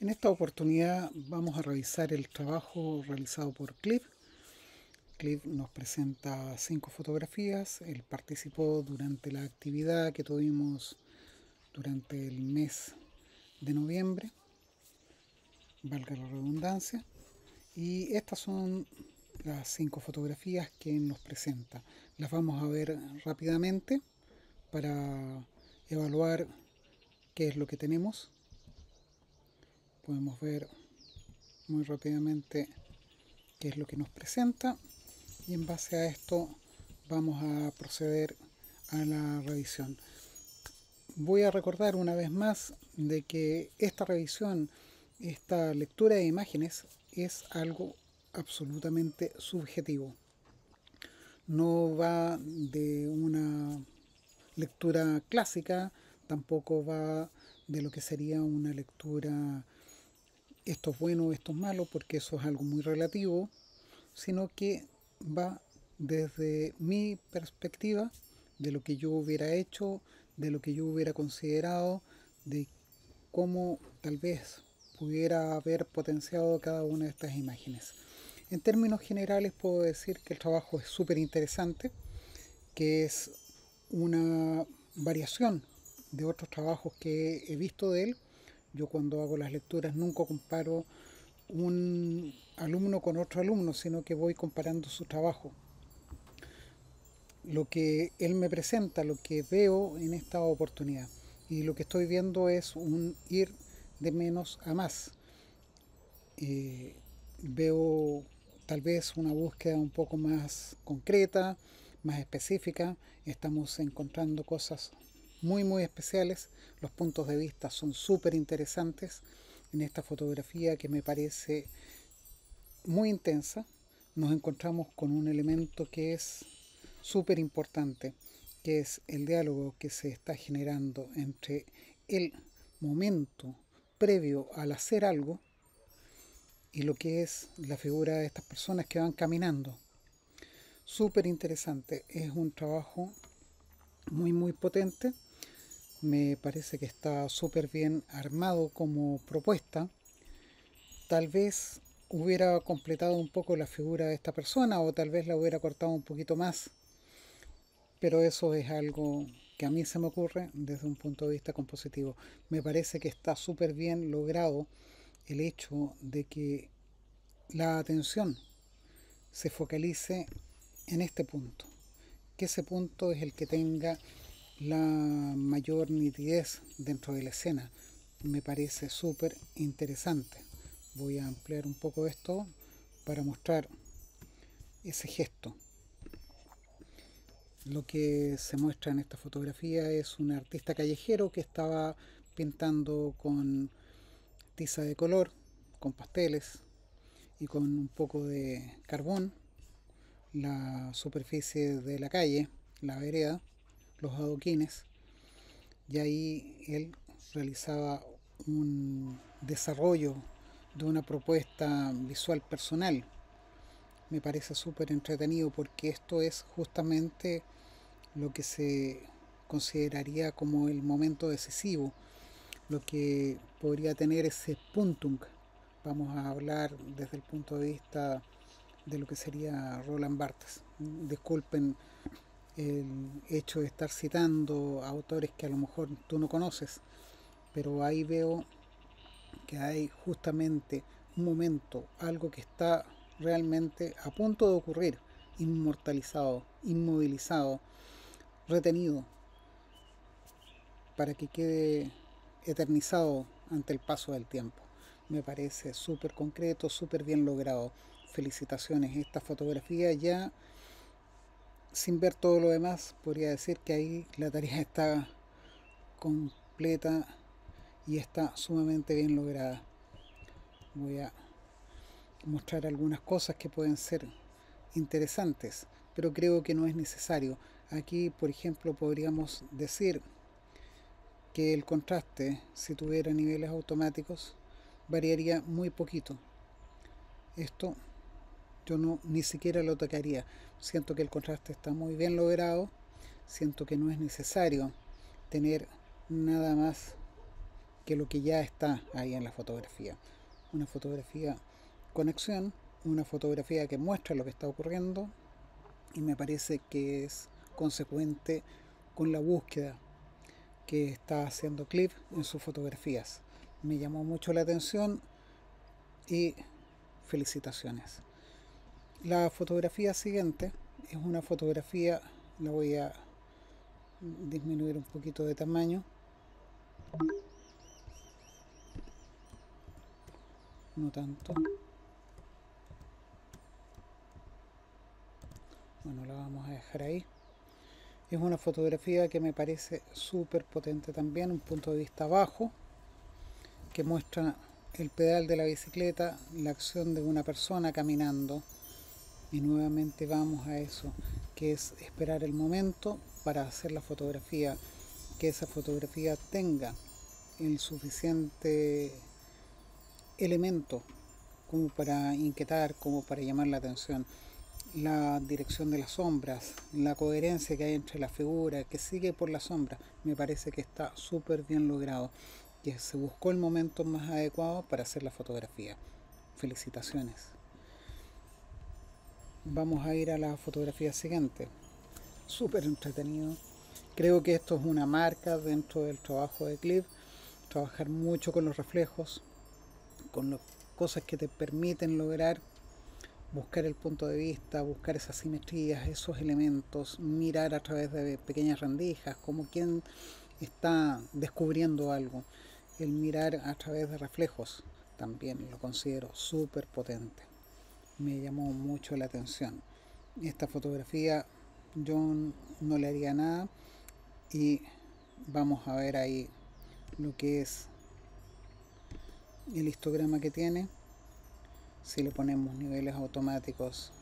En esta oportunidad vamos a revisar el trabajo realizado por Cliff. Cliff nos presenta 5 fotografías. Él participó durante la actividad que tuvimos durante el mes de noviembre, valga la redundancia. Y estas son las 5 fotografías que nos presenta. Las vamos a ver rápidamente para evaluar qué es lo que tenemos. Podemos ver muy rápidamente qué es lo que nos presenta y en base a esto vamos a proceder a la revisión. Voy a recordar una vez más de que esta revisión, esta lectura de imágenes es algo absolutamente subjetivo. No va de una lectura clásica, tampoco va de lo que sería una lectura esto es bueno, esto es malo, porque eso es algo muy relativo, sino que va desde mi perspectiva, de lo que yo hubiera hecho, de lo que yo hubiera considerado, de cómo tal vez pudiera haber potenciado cada una de estas imágenes. En términos generales puedo decir que el trabajo es súper interesante, que es una variación de otros trabajos que he visto de él. Yo cuando hago las lecturas nunca comparo un alumno con otro alumno, sino que voy comparando su trabajo. Lo que él me presenta, lo que veo en esta oportunidad. Y lo que estoy viendo es un ir de menos a más. Eh, Veo tal vez una búsqueda un poco más concreta, más específica. Estamos encontrando cosas muy especiales. Los puntos de vista son súper interesantes en esta fotografía que me parece muy intensa. Nos encontramos con un elemento que es súper importante, que es el diálogo que se está generando entre el momento previo al hacer algo y lo que es la figura de estas personas que van caminando. Súper interesante, es un trabajo muy potente. Me parece que está súper bien armado como propuesta. Tal vez hubiera completado un poco la figura de esta persona o tal vez la hubiera cortado un poquito más, pero eso es algo que a mí se me ocurre desde un punto de vista compositivo. Me parece que está súper bien logrado el hecho de que la atención se focalice en este punto, que ese punto es el que tenga la mayor nitidez dentro de la escena. Me parece súper interesante. Voy a ampliar un poco esto para mostrar ese gesto. Lo que se muestra en esta fotografía es un artista callejero que estaba pintando con tiza de color, con pasteles y con un poco de carbón la superficie de la calle, la vereda, los adoquines, y ahí él realizaba un desarrollo de una propuesta visual personal. Me parece súper entretenido porque esto es justamente lo que se consideraría como el momento decisivo, lo que podría tener ese puntung. Vamos a hablar desde el punto de vista de lo que sería Roland Barthes. Disculpen el hecho de estar citando a autores que a lo mejor tú no conoces, pero ahí veo que hay justamente un momento, algo que está realmente a punto de ocurrir, inmortalizado, inmovilizado, retenido, para que quede eternizado ante el paso del tiempo. Me parece súper concreto, súper bien logrado. Felicitaciones. Esta fotografía ya, sin ver todo lo demás, podría decir que ahí la tarea está completa y está sumamente bien lograda. Voy a mostrar algunas cosas que pueden ser interesantes, pero creo que no es necesario. Aquí, por ejemplo, podríamos decir que el contraste, si tuviera niveles automáticos, variaría muy poquito. Esto yo no ni siquiera lo tocaría. Siento que el contraste está muy bien logrado. Siento que no es necesario tener nada más que lo que ya está ahí en la fotografía. Una fotografía con acción, una fotografía que muestra lo que está ocurriendo, y me parece que es consecuente con la búsqueda que está haciendo Cliff en sus fotografías. Me llamó mucho la atención y felicitaciones. La fotografía siguiente es una fotografía, la voy a disminuir un poquito de tamaño, no tanto. Bueno, la vamos a dejar ahí. Es una fotografía que me parece súper potente también, un punto de vista bajo, que muestra el pedal de la bicicleta, la acción de una persona caminando, y nuevamente vamos a eso, que es esperar el momento para hacer la fotografía, que esa fotografía tenga el suficiente elemento como para inquietar, como para llamar la atención. La dirección de las sombras, la coherencia que hay entre la figura, que sigue por la sombra, me parece que está súper bien logrado, que se buscó el momento más adecuado para hacer la fotografía. Felicitaciones. Vamos a ir a la fotografía siguiente. Súper entretenido. Creo que esto es una marca dentro del trabajo de Cliff, trabajar mucho con los reflejos, con las cosas que te permiten lograr buscar el punto de vista, buscar esas simetrías, esos elementos, mirar a través de pequeñas rendijas, como quien está descubriendo algo. El mirar a través de reflejos también lo considero súper potente. Me llamó mucho la atención. Esta fotografía yo no le haría nada, y vamos a ver ahí lo que es el histograma que tiene. Si le ponemos niveles automáticos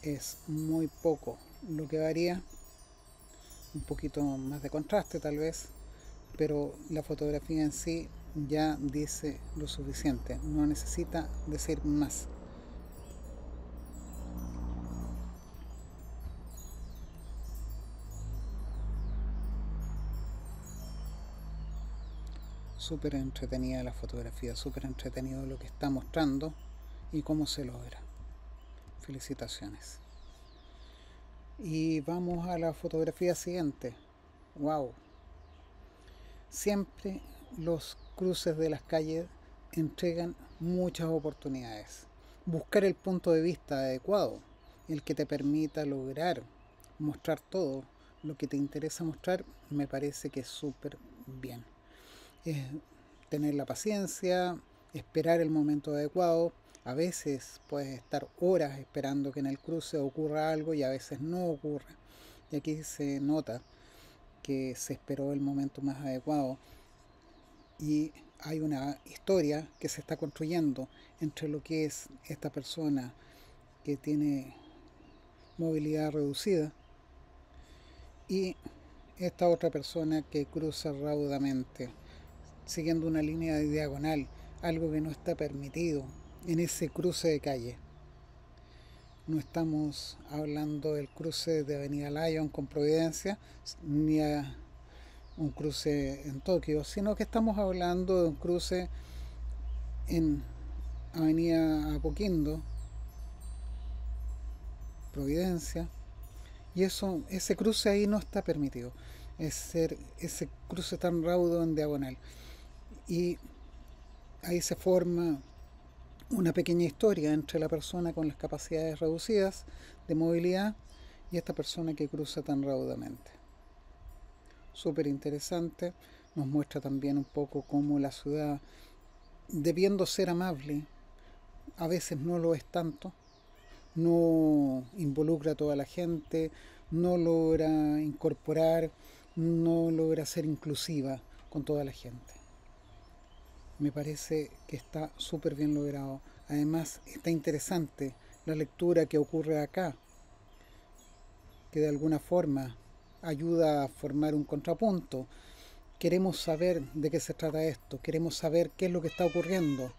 es muy poco lo que varía, un poquito más de contraste tal vez, pero la fotografía en sí ya dice lo suficiente, no necesita decir más. Súper entretenida la fotografía, súper entretenido lo que está mostrando y cómo se logra. Felicitaciones. Y vamos a la fotografía siguiente. Wow. Siempre los cruces de las calles entregan muchas oportunidades. Buscar el punto de vista adecuado, el que te permita lograr mostrar todo lo que te interesa mostrar, me parece que es súper bien. Es tener la paciencia, esperar el momento adecuado. A veces puedes estar horas esperando que en el cruce ocurra algo y a veces no ocurre. Y aquí se nota que se esperó el momento más adecuado y hay una historia que se está construyendo entre lo que es esta persona que tiene movilidad reducida y esta otra persona que cruza raudamente siguiendo una línea de diagonal, algo que no está permitido en ese cruce de calle. No estamos hablando del cruce de Avenida Lyon con Providencia, ni a un cruce en Tokio, sino que estamos hablando de un cruce en Avenida Apoquindo, Providencia, y ese cruce ahí no está permitido, ese cruce tan raudo en diagonal. Y ahí se forma una pequeña historia entre la persona con las capacidades reducidas de movilidad y esta persona que cruza tan raudamente. Súper interesante, nos muestra también un poco cómo la ciudad, debiendo ser amable, a veces no lo es tanto, no involucra a toda la gente, no logra incorporar, no logra ser inclusiva con toda la gente. Me parece que está súper bien logrado. Además está interesante la lectura que ocurre acá, que de alguna forma ayuda a formar un contrapunto. Queremos saber de qué se trata esto, queremos saber qué es lo que está ocurriendo.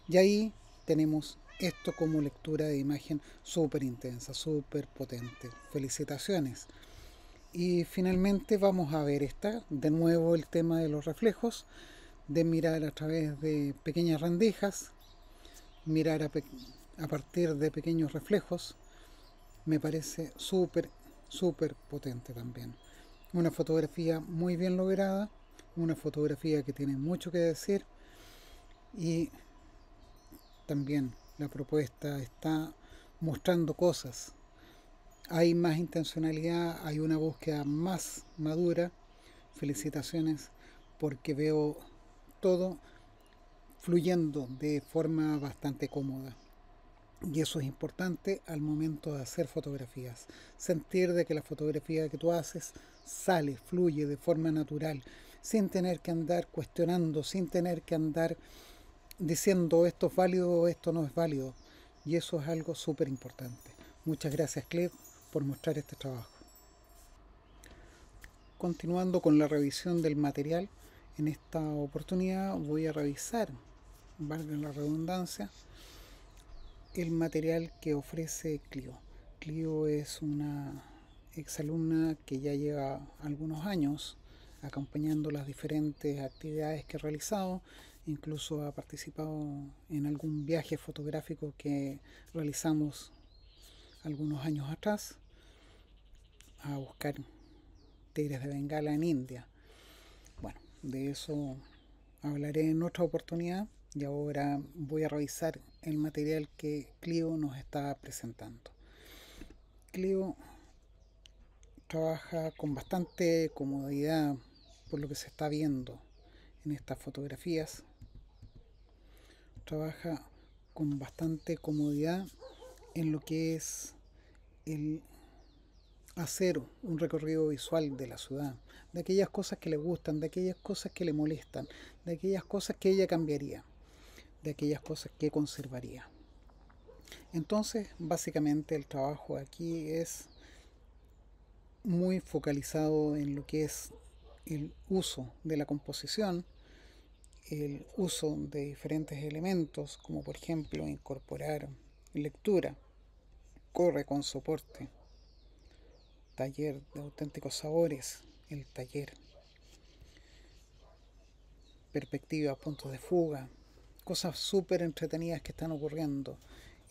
Y ahí tenemos esto como lectura de imagen súper intensa, súper potente. Felicitaciones. Y finalmente vamos a ver de nuevo el tema de los reflejos. de mirar a través de pequeñas rendijas, mirar a partir de pequeños reflejos, me parece súper potente también. Una fotografía muy bien lograda, una fotografía que tiene mucho que decir, y también la propuesta está mostrando cosas. Hay más intencionalidad, hay una búsqueda más madura. Felicitaciones, porque veo todo fluyendo de forma bastante cómoda. Y eso es importante al momento de hacer fotografías. Sentir de que la fotografía que tú haces sale, fluye de forma natural, sin tener que andar cuestionando, sin tener que andar diciendo esto es válido o esto no es válido. Y eso es algo súper importante. Muchas gracias, Cleve, por mostrar este trabajo. Continuando con la revisión del material, en esta oportunidad voy a revisar, valga la redundancia, el material que ofrece Clio. Clio es una exalumna que ya lleva algunos años acompañando las diferentes actividades que he realizado, incluso ha participado en algún viaje fotográfico que realizamos algunos años atrás a buscar tigres de Bengala en India. Bueno, de eso hablaré en otra oportunidad, y ahora voy a revisar el material que Clio nos está presentando. Clio trabaja con bastante comodidad, por lo que se está viendo en estas fotografías. Trabaja con bastante comodidad en lo que es el hacer un recorrido visual de la ciudad, de aquellas cosas que le gustan, de aquellas cosas que le molestan, de aquellas cosas que ella cambiaría, de aquellas cosas que conservaría. Entonces, básicamente el trabajo aquí es muy focalizado en lo que es el uso de la composición, el uso de diferentes elementos, como por ejemplo incorporar lectura, corre con soporte, taller de auténticos sabores, el taller, perspectiva, puntos de fuga, cosas súper entretenidas que están ocurriendo.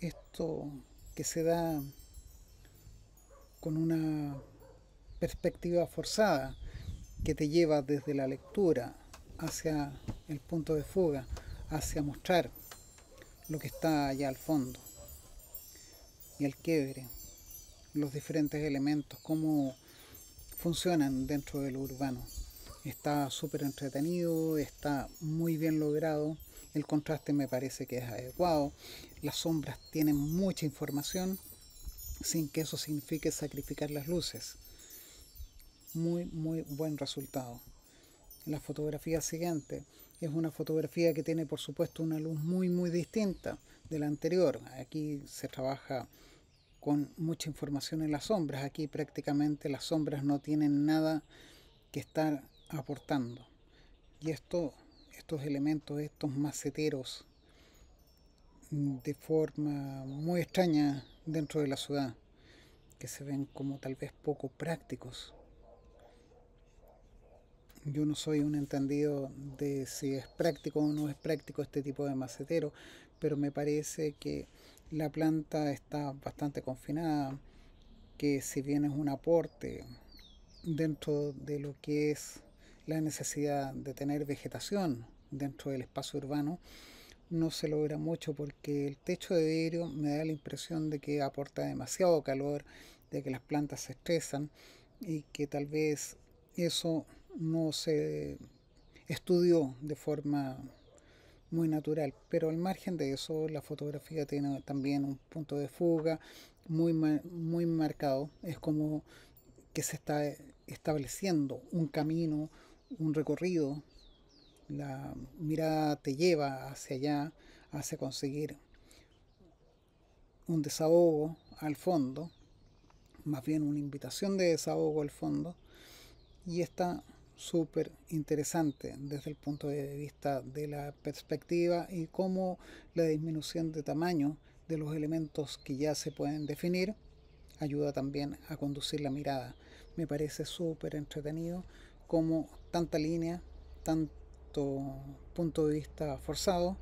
Esto que se da con una perspectiva forzada que te lleva desde la lectura hacia el punto de fuga, hacia mostrar lo que está allá al fondo, y el quiebre, los diferentes elementos, cómo funcionan dentro de lo urbano. Está súper entretenido, está muy bien logrado, el contraste me parece que es adecuado, las sombras tienen mucha información sin que eso signifique sacrificar las luces. Muy buen resultado. La fotografía siguiente es una fotografía que tiene por supuesto una luz muy distinta de la anterior. Aquí se trabaja con mucha información en las sombras. Aquí prácticamente las sombras no tienen nada que estar aportando. Y estos elementos, estos maceteros de forma muy extraña dentro de la ciudad, que se ven como tal vez poco prácticos. Yo no soy un entendido de si es práctico o no es práctico este tipo de macetero, pero me parece que la planta está bastante confinada, que si bien es un aporte dentro de lo que es la necesidad de tener vegetación dentro del espacio urbano, no se logra mucho porque el techo de vidrio me da la impresión de que aporta demasiado calor, de que las plantas se estresan y que tal vez eso no se estudió de forma muy natural. Pero al margen de eso, la fotografía tiene también un punto de fuga muy marcado. Es como que se está estableciendo un camino, un recorrido. La mirada te lleva hacia allá, hacia conseguir un desahogo al fondo, más bien una invitación de desahogo al fondo, y está súper interesante desde el punto de vista de la perspectiva y cómo la disminución de tamaño de los elementos que ya se pueden definir ayuda también a conducir la mirada. Me parece súper entretenido como tanta línea, tanto cierto punto de vista forzado,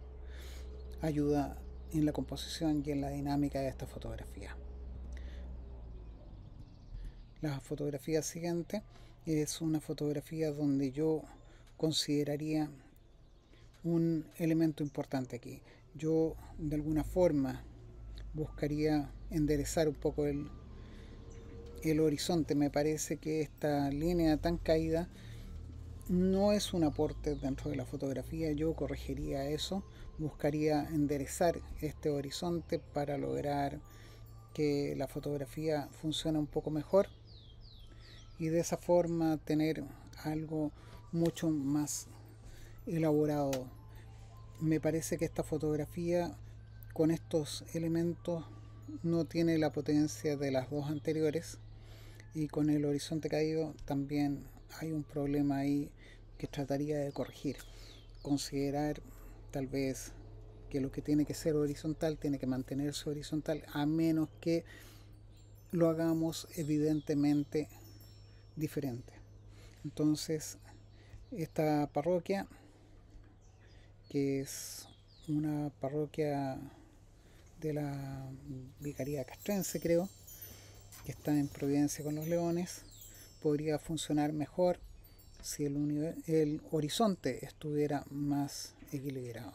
ayuda en la composición y en la dinámica de esta fotografía. La fotografía siguiente es una fotografía donde yo consideraría un elemento importante aquí. Yo de alguna forma buscaría enderezar un poco el horizonte. Me parece que esta línea tan caída no es un aporte dentro de la fotografía. Yo corregiría eso, buscaría enderezar este horizonte para lograr que la fotografía funcione un poco mejor y de esa forma tener algo mucho más elaborado. Me parece que esta fotografía con estos elementos no tiene la potencia de las dos anteriores, y con el horizonte caído también hay un problema ahí que trataría de corregir. Considerar tal vez que lo que tiene que ser horizontal tiene que mantenerse horizontal, a menos que lo hagamos evidentemente diferente. Entonces, esta parroquia, que es una parroquia de la Vicaría Castrense, creo, que está en Providencia con los Leones, podría funcionar mejor si el horizonte estuviera más equilibrado.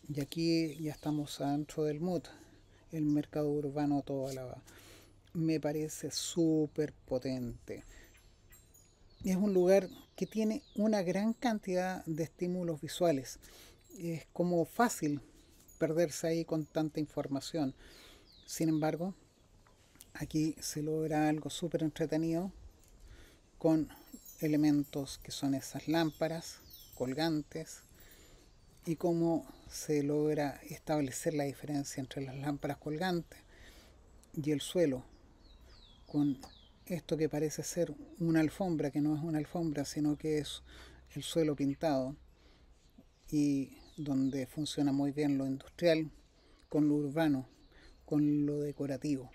Y aquí ya estamos adentro del MUT, el mercado urbano Tobalaba. Me parece súper potente. Es un lugar que tiene una gran cantidad de estímulos visuales. Es como fácil perderse ahí con tanta información. Sin embargo, aquí se logra algo súper entretenido con elementos que son esas lámparas colgantes y cómo se logra establecer la diferencia entre las lámparas colgantes y el suelo con esto que parece ser una alfombra, que no es una alfombra, sino que es el suelo pintado, y donde funciona muy bien lo industrial con lo urbano, con lo decorativo.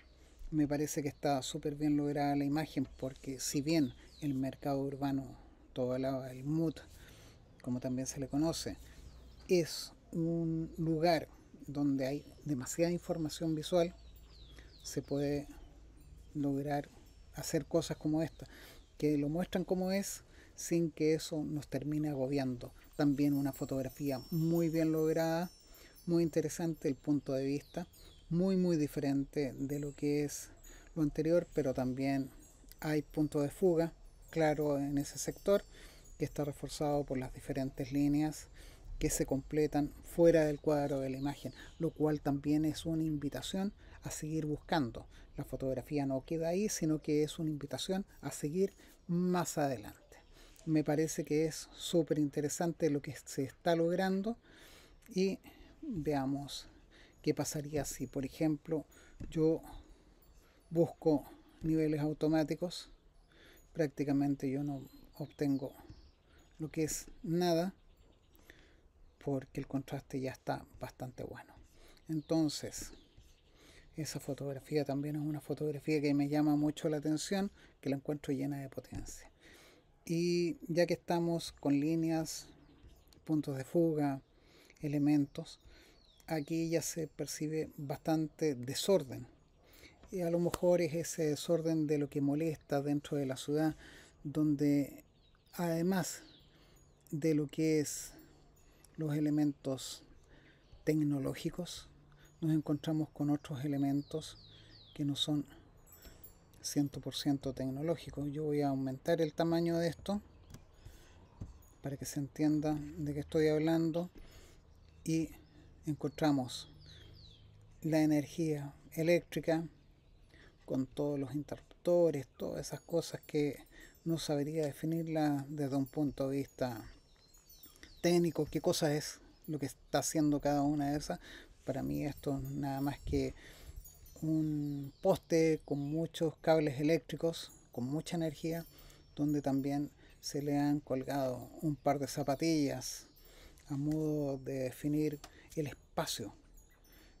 Me parece que está súper bien lograda la imagen, porque si bien el mercado urbano Tobalaba, el MUT, como también se le conoce, es un lugar donde hay demasiada información visual, se puede lograr hacer cosas como esta, que lo muestran como es, sin que eso nos termine agobiando. También una fotografía muy bien lograda, muy interesante el punto de vista, muy diferente de lo que es lo anterior, pero también hay punto de fuga claro en ese sector, que está reforzado por las diferentes líneas que se completan fuera del cuadro de la imagen, lo cual también es una invitación a seguir buscando. La fotografía no queda ahí, sino que es una invitación a seguir más adelante. Me parece que es súper interesante lo que se está logrando, y veamos qué pasaría si, por ejemplo, yo busco niveles automáticos. Prácticamente yo no obtengo lo que es nada, porque el contraste ya está bastante bueno. Entonces, esa fotografía también es una fotografía que me llama mucho la atención, que la encuentro llena de potencia. Y ya que estamos con líneas, puntos de fuga, elementos, aquí ya se percibe bastante desorden. Y a lo mejor es ese desorden de lo que molesta dentro de la ciudad, donde además de lo que es los elementos tecnológicos, nos encontramos con otros elementos que no son 100% tecnológicos. Yo voy a aumentar el tamaño de esto para que se entienda de qué estoy hablando, y encontramos la energía eléctrica con todos los interruptores, todas esas cosas que no sabría definirla desde un punto de vista técnico, qué cosa es lo que está haciendo cada una de esas. Para mí esto es nada más que un poste con muchos cables eléctricos, con mucha energía, donde también se le han colgado un par de zapatillas a modo de definir el espacio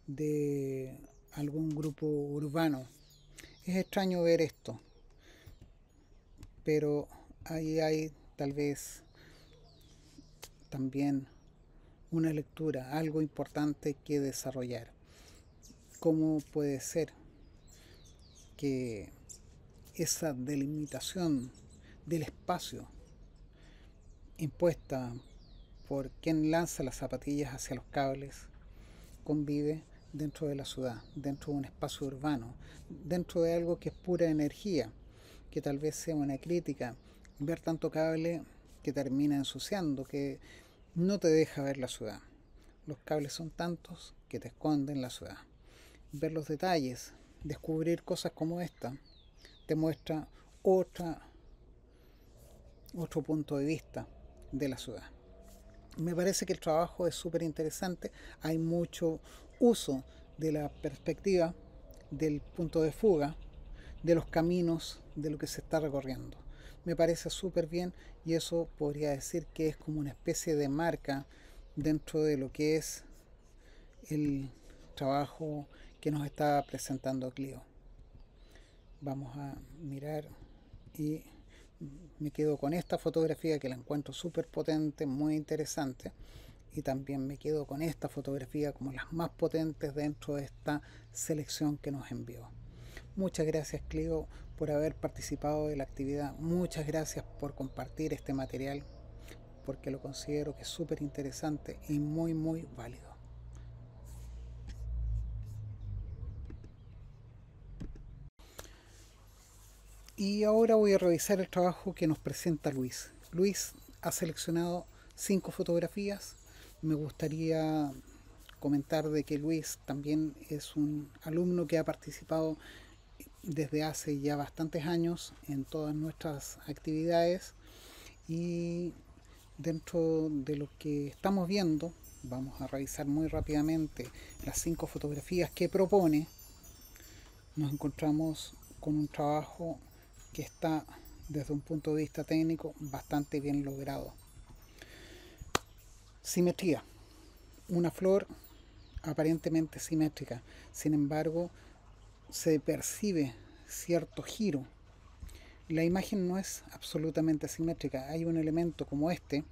de algún grupo urbano. Es extraño ver esto, pero ahí hay tal vez también una lectura, algo importante que desarrollar. ¿Cómo puede ser que esa delimitación del espacio impuesta por quien lanza las zapatillas hacia los cables convive dentro de la ciudad, dentro de un espacio urbano, dentro de algo que es pura energía, que tal vez sea una crítica, ver tanto cable que termina ensuciando, que no te deja ver la ciudad? Los cables son tantos que te esconden la ciudad. Ver los detalles, descubrir cosas como esta, te muestra otro punto de vista de la ciudad. Me parece que el trabajo es súper interesante. Hay mucho uso de la perspectiva, del punto de fuga, de los caminos, de lo que se está recorriendo. Me parece súper bien, y eso podría decir que es como una especie de marca dentro de lo que es el trabajo que nos está presentando Clio. Vamos a mirar y me quedo con esta fotografía que la encuentro súper potente, muy interesante, y también me quedo con esta fotografía como las más potentes dentro de esta selección que nos envió. Muchas gracias, Clio, por haber participado de la actividad. Muchas gracias por compartir este material, porque lo considero que es súper interesante y muy válido. Y ahora voy a revisar el trabajo que nos presenta Luis. Luis ha seleccionado 5 fotografías. Me gustaría comentar de que Luis también es un alumno que ha participado desde hace ya bastantes años en todas nuestras actividades, y dentro de lo que estamos viendo vamos a revisar muy rápidamente las 5 fotografías que propone. Nos encontramos con un trabajo que está desde un punto de vista técnico bastante bien logrado. Simetría. Una flor aparentemente simétrica, sin embargo se percibe cierto giro. La imagen no es absolutamente simétrica. Hay un elemento como este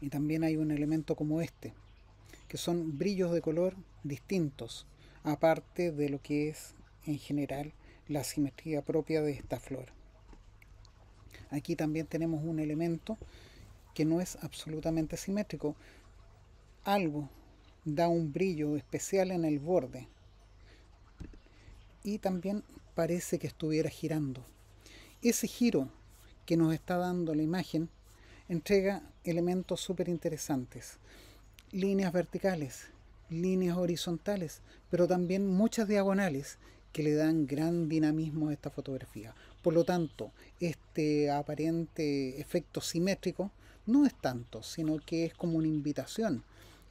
y también hay un elemento como este, que son brillos de color distintos, aparte de lo que es en general la simetría propia de esta flor. Aquí también tenemos un elemento que no es absolutamente simétrico. Algo da un brillo especial en el borde y también parece que estuviera girando. Ese giro que nos está dando la imagen entrega elementos súper interesantes. Líneas verticales, líneas horizontales, pero también muchas diagonales que le dan gran dinamismo a esta fotografía. Por lo tanto, este aparente efecto simétrico no es tanto, sino que es como una invitación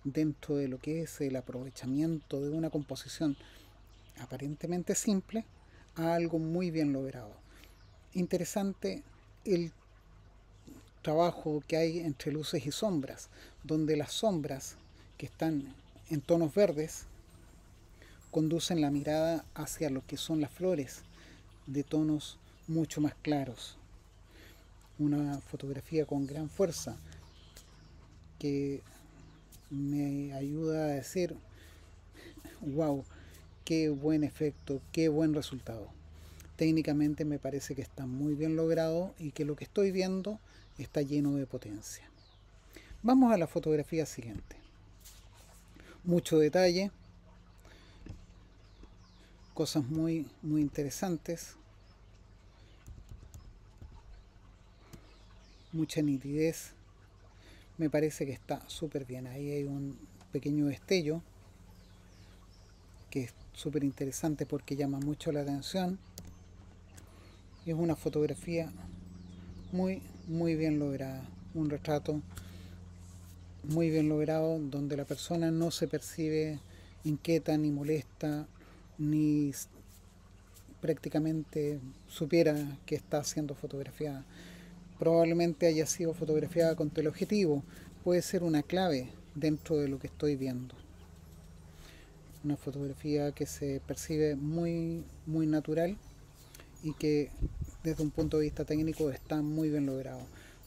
dentro de lo que es el aprovechamiento de una composición aparentemente simple a algo muy bien logrado. Interesante el trabajo que hay entre luces y sombras, donde las sombras que están en tonos verdes conducen la mirada hacia lo que son las flores de tonos mucho más claros. Una fotografía con gran fuerza que me ayuda a decir, wow, qué buen efecto, qué buen resultado. Técnicamente me parece que está muy bien logrado y que lo que estoy viendo está lleno de potencia. Vamos a la fotografía siguiente. Mucho detalle, cosas muy interesantes, mucha nitidez. Me parece que está súper bien. Ahí hay un pequeño destello que es súper interesante porque llama mucho la atención. Es una fotografía muy bien lograda, un retrato muy bien logrado, donde la persona no se percibe inquieta ni molesta, ni prácticamente supiera que está siendo fotografiada. Probablemente haya sido fotografiada con teleobjetivo. Puede ser una clave dentro de lo que estoy viendo. Una fotografía que se percibe muy natural y que desde un punto de vista técnico está muy bien logrado.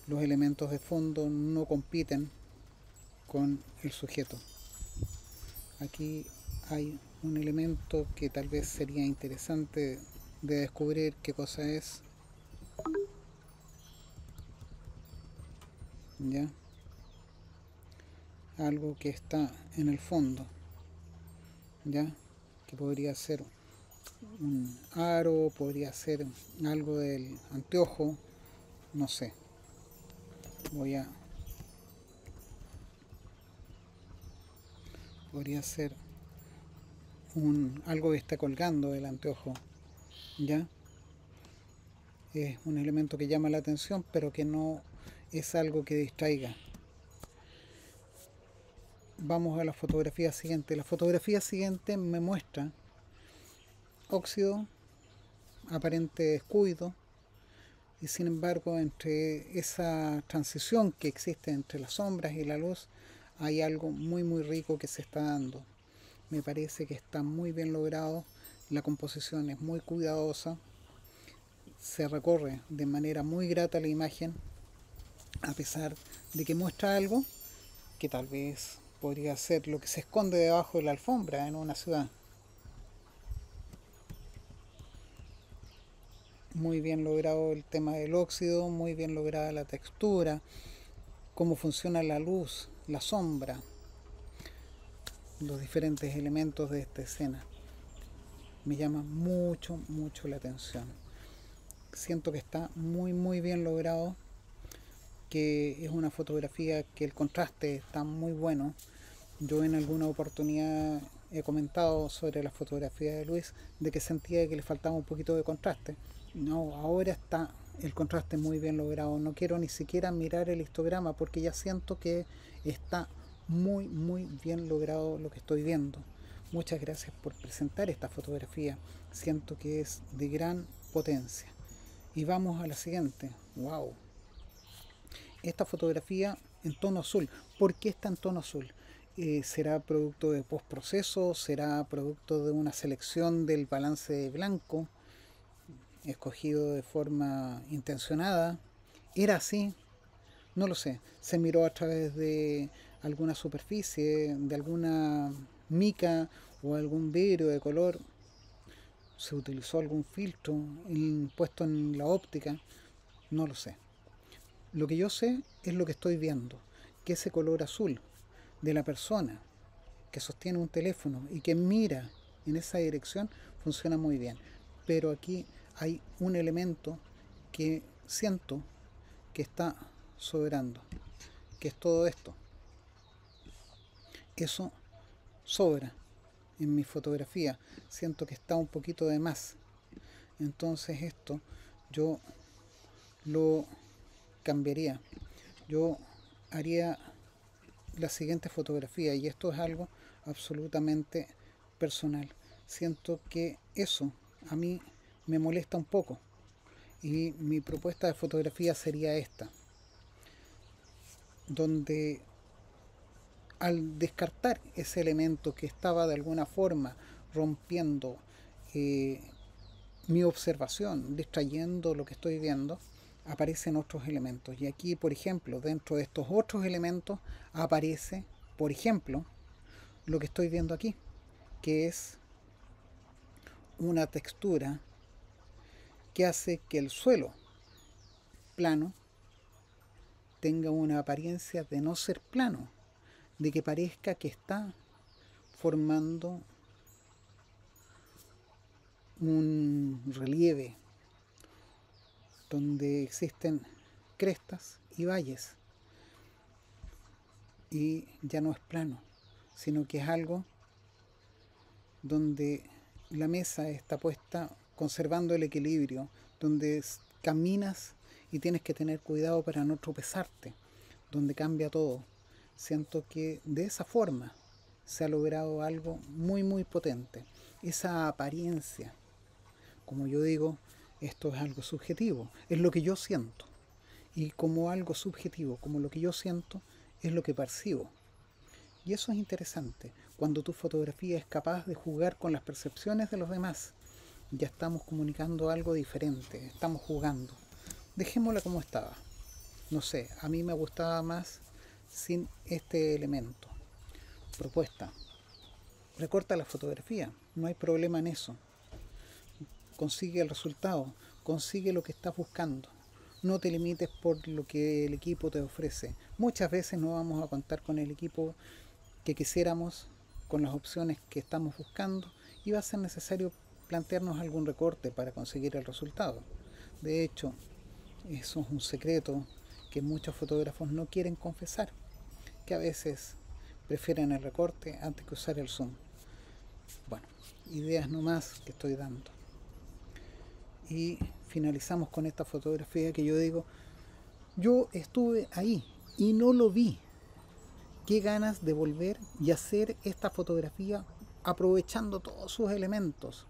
los elementos de fondo no compiten con el sujeto. Aquí hay un elemento que tal vez sería interesante de descubrir qué cosa es. ¿Ya? Algo que está en el fondo, ¿ya? Que podría ser un aro, podría ser algo del anteojo, no sé. Podría ser algo que está colgando del anteojo, ¿ya? Es un elemento que llama la atención, pero que no es algo que distraiga. Vamos a la fotografía siguiente. La fotografía siguiente me muestra óxido, aparente descuido, y sin embargo entre esa transición que existe entre las sombras y la luz hay algo muy muy rico que se está dando. Me parece que está muy bien logrado, la composición es muy cuidadosa, se recorre de manera muy grata la imagen, a pesar de que muestra algo que tal vez podría ser lo que se esconde debajo de la alfombra en una ciudad. Muy bien logrado el tema del óxido, muy bien lograda la textura, cómo funciona la luz, la sombra, los diferentes elementos de esta escena. Me llama mucho, mucho la atención. Siento que está muy, muy bien logrado, que es una fotografía que el contraste está muy bueno. Yo en alguna oportunidad he comentado sobre la fotografía de Luis de que sentía que le faltaba un poquito de contraste. No, ahora está el contraste muy bien logrado. No quiero ni siquiera mirar el histograma porque ya siento que está muy muy bien logrado lo que estoy viendo. Muchas gracias por presentar esta fotografía. Siento que es de gran potencia. Y vamos a la siguiente. Wow. Esta fotografía en tono azul. ¿Por qué está en tono azul? ¿Será producto de postproceso? ¿Será producto de una selección del balance de blanco escogido de forma intencionada? ¿Era así? No lo sé. Se miró a través de alguna superficie, de alguna mica o algún vidrio de color. ¿Se utilizó algún filtro puesto en la óptica? No lo sé. Lo que yo sé es lo que estoy viendo, que ese color azul de la persona que sostiene un teléfono y que mira en esa dirección funciona muy bien. Pero aquí hay un elemento que siento que está sobrando, que es todo esto. Eso sobra en mi fotografía. Siento que está un poquito de más. Entonces esto yo lo cambiaría. Yo haría la siguiente fotografía, y esto es algo absolutamente personal. Siento que eso a mí me molesta un poco, y mi propuesta de fotografía sería esta, donde al descartar ese elemento que estaba de alguna forma rompiendo eh, mi observación, distrayendo lo que estoy viendo, aparecen otros elementos. Y aquí, por ejemplo, dentro de estos otros elementos aparece, por ejemplo, lo que estoy viendo aquí, que es una textura que hace que el suelo plano tenga una apariencia de no ser plano, de que parezca que está formando un relieve donde existen crestas y valles, y ya no es plano, sino que es algo donde la mesa está puesta conservando el equilibrio, donde caminas y tienes que tener cuidado para no tropezarte, donde cambia todo. Siento que de esa forma se ha logrado algo muy muy potente. Esa apariencia, como yo digo, esto es algo subjetivo, es lo que yo siento. Y como algo subjetivo, como lo que yo siento, es lo que percibo. Y eso es interesante. Cuando tu fotografía es capaz de jugar con las percepciones de los demás, ya estamos comunicando algo diferente, estamos jugando. Dejémosla como estaba. no sé, a mí me gustaba más sin este elemento. Propuesta: recorta la fotografía, no hay problema en eso. Consigue el resultado, consigue lo que estás buscando. No te limites por lo que el equipo te ofrece. Muchas veces no vamos a contar con el equipo que quisiéramos, con las opciones que estamos buscando, y va a ser necesario plantearnos algún recorte para conseguir el resultado. De hecho, eso es un secreto que muchos fotógrafos no quieren confesar, que a veces prefieren el recorte antes que usar el zoom. Bueno, ideas nomás que estoy dando. Y finalizamos con esta fotografía que yo digo, yo estuve ahí y no lo vi. Qué ganas de volver y hacer esta fotografía aprovechando todos sus elementos.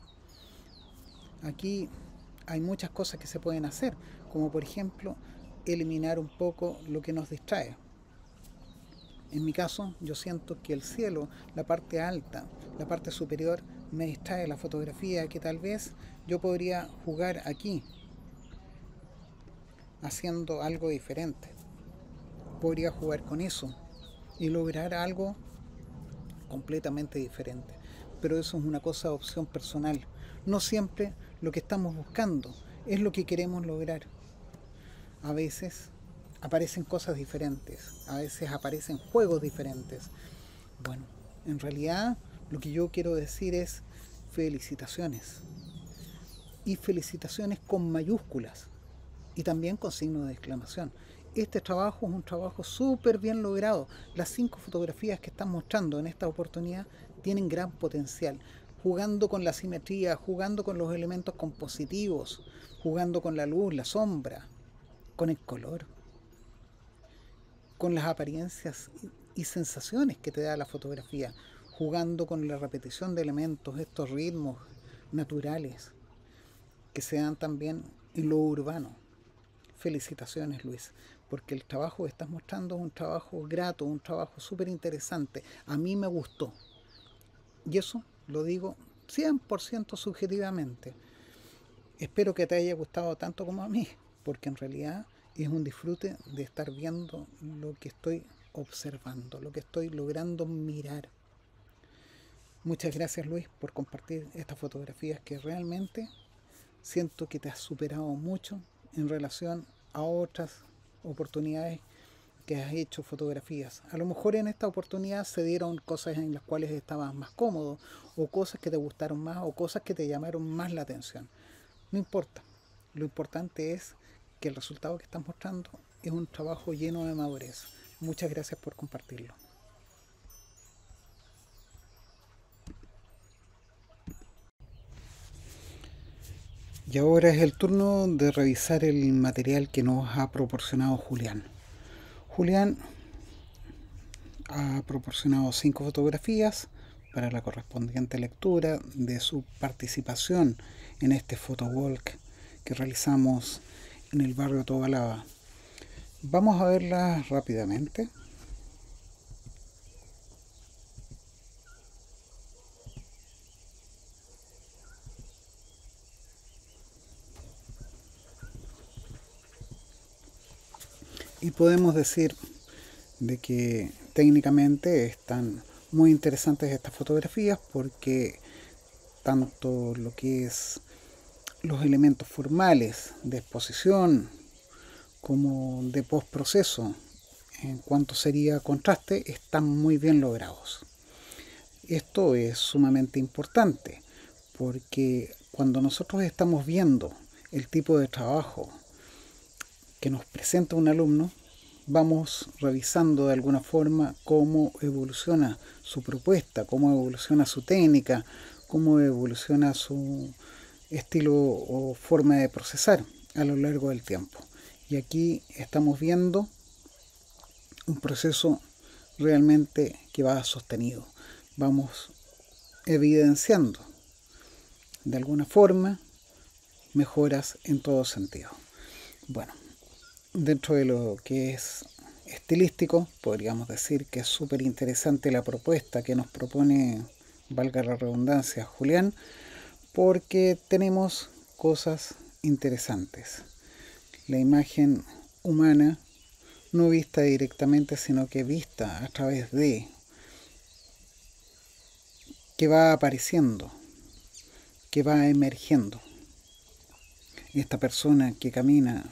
Aquí hay muchas cosas que se pueden hacer, como por ejemplo eliminar un poco lo que nos distrae. En mi caso, yo siento que el cielo, la parte alta, la parte superior, me distrae la fotografía, que tal vez yo podría jugar aquí haciendo algo diferente. Podría jugar con eso y lograr algo completamente diferente. Pero eso es una cosa de opción personal. No siempre lo que estamos buscando es lo que queremos lograr. A veces aparecen cosas diferentes, a veces aparecen juegos diferentes. Bueno, en realidad lo que yo quiero decir es felicitaciones. Y felicitaciones con mayúsculas y también con signo de exclamación. Este trabajo es un trabajo súper bien logrado. Las 5 fotografías que están mostrando en esta oportunidad tienen gran potencial. Jugando con la simetría, jugando con los elementos compositivos, jugando con la luz, la sombra, con el color, con las apariencias y sensaciones que te da la fotografía, jugando con la repetición de elementos, estos ritmos naturales que se dan también en lo urbano. Felicitaciones, Luis, porque el trabajo que estás mostrando es un trabajo grato, un trabajo súper interesante. A mí me gustó. Y eso lo digo 100% subjetivamente. Espero que te haya gustado tanto como a mí, porque en realidad es un disfrute de estar viendo lo que estoy observando, lo que estoy logrando mirar. Muchas gracias, Luis, por compartir estas fotografías que realmente siento que te has superado mucho en relación a otras oportunidades que has hecho fotografías. A lo mejor en esta oportunidad se dieron cosas en las cuales estabas más cómodo, o cosas que te gustaron más, o cosas que te llamaron más la atención. No importa. Lo importante es que el resultado que estás mostrando es un trabajo lleno de madurez. Muchas gracias por compartirlo. Y ahora es el turno de revisar el material que nos ha proporcionado Julián. Julián ha proporcionado 5 fotografías para la correspondiente lectura de su participación en este photowalk que realizamos en el barrio Tobalaba. Vamos a verlas rápidamente. Y podemos decir de que técnicamente están muy interesantes estas fotografías, porque tanto lo que es los elementos formales de exposición como de postproceso en cuanto sería contraste están muy bien logrados. Esto es sumamente importante porque cuando nosotros estamos viendo el tipo de trabajo que nos presenta un alumno, vamos revisando de alguna forma cómo evoluciona su propuesta, cómo evoluciona su técnica, cómo evoluciona su estilo o forma de procesar a lo largo del tiempo. Y aquí estamos viendo un proceso realmente que va sostenido. Vamos evidenciando de alguna forma mejoras en todo sentido. Bueno, dentro de lo que es estilístico, podríamos decir que es súper interesante la propuesta que nos propone, valga la redundancia, Julián, porque tenemos cosas interesantes. La imagen humana no vista directamente, sino que vista a través de, que va apareciendo, que va emergiendo. Esta persona que camina,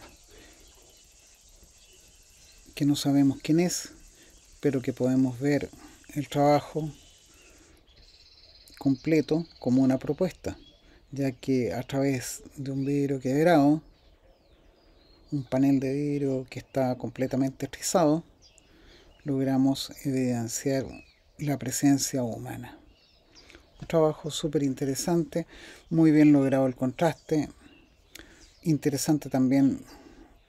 que no sabemos quién es, pero que podemos ver el trabajo completo como una propuesta, ya que a través de un vidrio quebrado, un panel de vidrio que está completamente rizado, logramos evidenciar la presencia humana. Un trabajo súper interesante, muy bien logrado el contraste, interesante también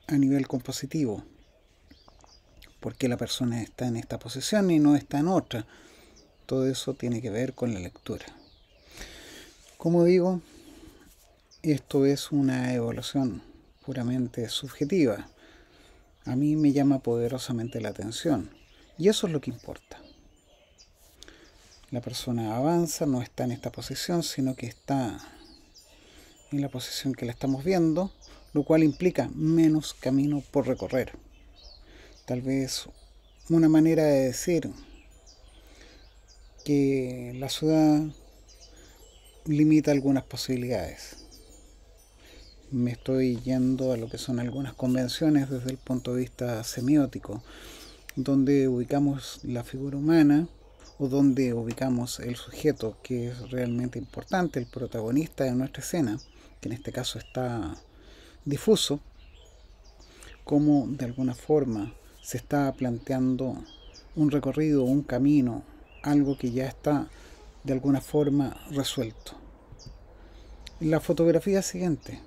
a nivel compositivo, porque la persona está en esta posición y no está en otra. Todo eso tiene que ver con la lectura. Como digo, esto es una evaluación puramente subjetiva. A mí me llama poderosamente la atención y eso es lo que importa. La persona avanza, no está en esta posición, sino que está en la posición que la estamos viendo, lo cual implica menos camino por recorrer. Tal vez una manera de decir que la ciudad limita algunas posibilidades. Me estoy yendo a lo que son algunas convenciones desde el punto de vista semiótico, donde ubicamos la figura humana o donde ubicamos el sujeto que es realmente importante, el protagonista de nuestra escena, que en este caso está difuso, como de alguna forma se está planteando un recorrido, un camino, algo que ya está de alguna forma resuelto. La fotografía siguiente,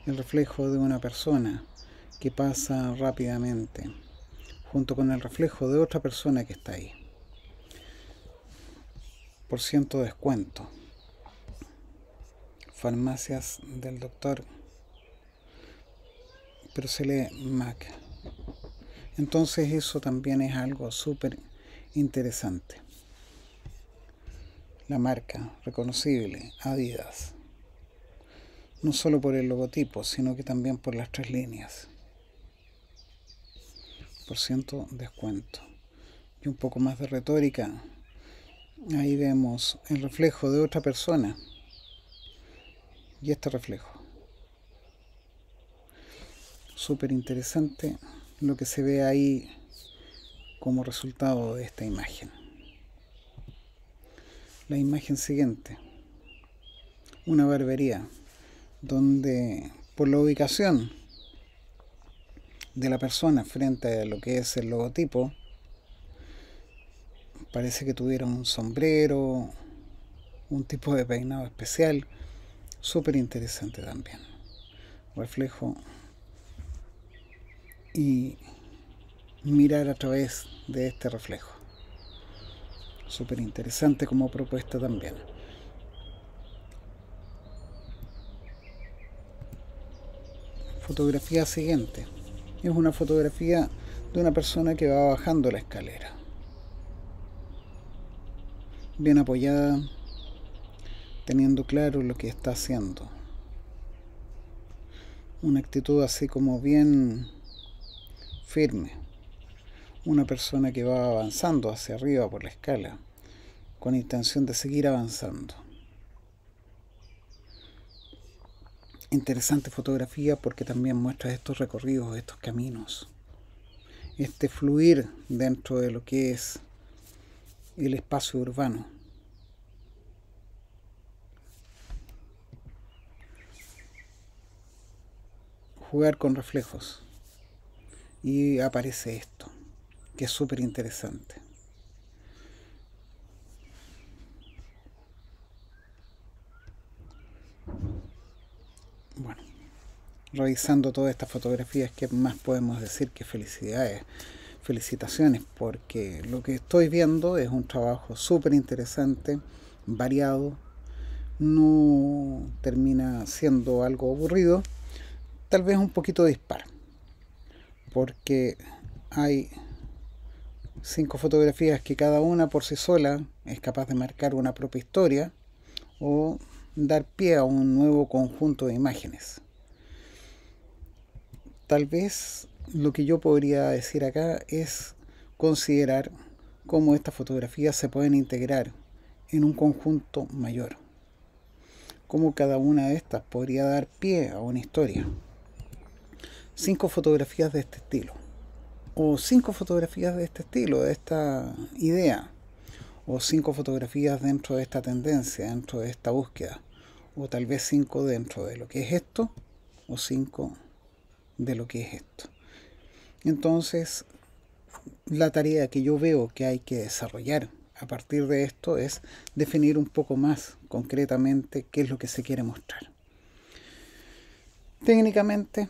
el reflejo de una persona que pasa rápidamente, junto con el reflejo de otra persona que está ahí. Por ciento de descuento. Farmacias del doctor Procele Mac. Entonces eso también es algo súper interesante. La marca reconocible, Adidas. No solo por el logotipo, sino que también por las 3 líneas. Por ciento descuento. Y un poco más de retórica. Ahí vemos el reflejo de otra persona. Y este reflejo. Súper interesante lo que se ve ahí como resultado de esta imagen. La imagen siguiente. Una barbería donde por la ubicación de la persona frente a lo que es el logotipo, parece que tuviera un sombrero, un tipo de peinado especial, súper interesante también. Reflejo y mirar a través de este reflejo. Súper interesante como propuesta también. Fotografía siguiente. Es una fotografía de una persona que va bajando la escalera. Bien apoyada, teniendo claro lo que está haciendo. Una actitud así como bien firme. Una persona que va avanzando hacia arriba por la escala, con intención de seguir avanzando. Interesante fotografía porque también muestra estos recorridos, estos caminos, este fluir dentro de lo que es el espacio urbano. Jugar con reflejos y aparece esto, que es súper interesante. Bueno, revisando todas estas fotografías, ¿qué más podemos decir que felicidades? Felicitaciones, porque lo que estoy viendo es un trabajo súper interesante, variado, no termina siendo algo aburrido, tal vez un poquito dispar, porque hay 5 fotografías que cada una por sí sola es capaz de marcar una propia historia o dar pie a un nuevo conjunto de imágenes. Tal vez lo que yo podría decir acá es considerar cómo estas fotografías se pueden integrar en un conjunto mayor, cómo cada una de estas podría dar pie a una historia. 5 fotografías de este estilo, o 5 fotografías de este estilo, de esta idea, o 5 fotografías dentro de esta tendencia, dentro de esta búsqueda, o tal vez 5 dentro de lo que es esto, o 5 de lo que es esto. Entonces, la tarea que yo veo que hay que desarrollar a partir de esto es definir un poco más concretamente qué es lo que se quiere mostrar. Técnicamente,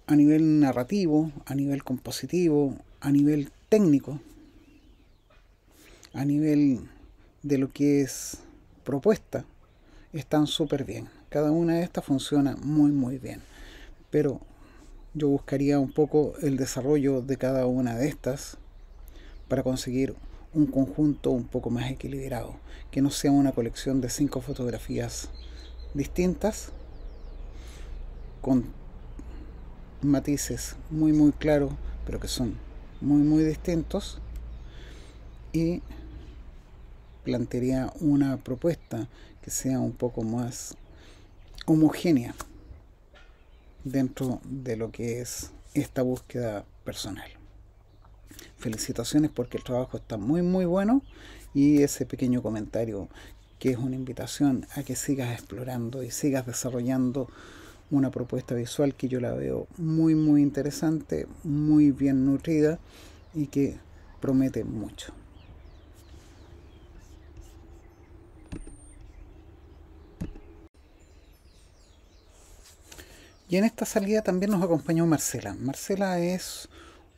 a nivel narrativo, a nivel compositivo, a nivel técnico, a nivel de lo que es propuesta, están súper bien. Cada una de estas funciona muy bien. Pero yo buscaría un poco el desarrollo de cada una de estas para conseguir un conjunto un poco más equilibrado, que no sea una colección de 5 fotografías distintas con matices muy claros, pero que son muy distintos, y plantearía una propuesta que sea un poco más homogénea dentro de lo que es esta búsqueda personal. Felicitaciones porque el trabajo está muy bueno, y ese pequeño comentario que es una invitación a que sigas explorando y sigas desarrollando una propuesta visual que yo la veo muy interesante, muy bien nutrida y que promete mucho. Y en esta salida también nos acompañó Marcela. Marcela es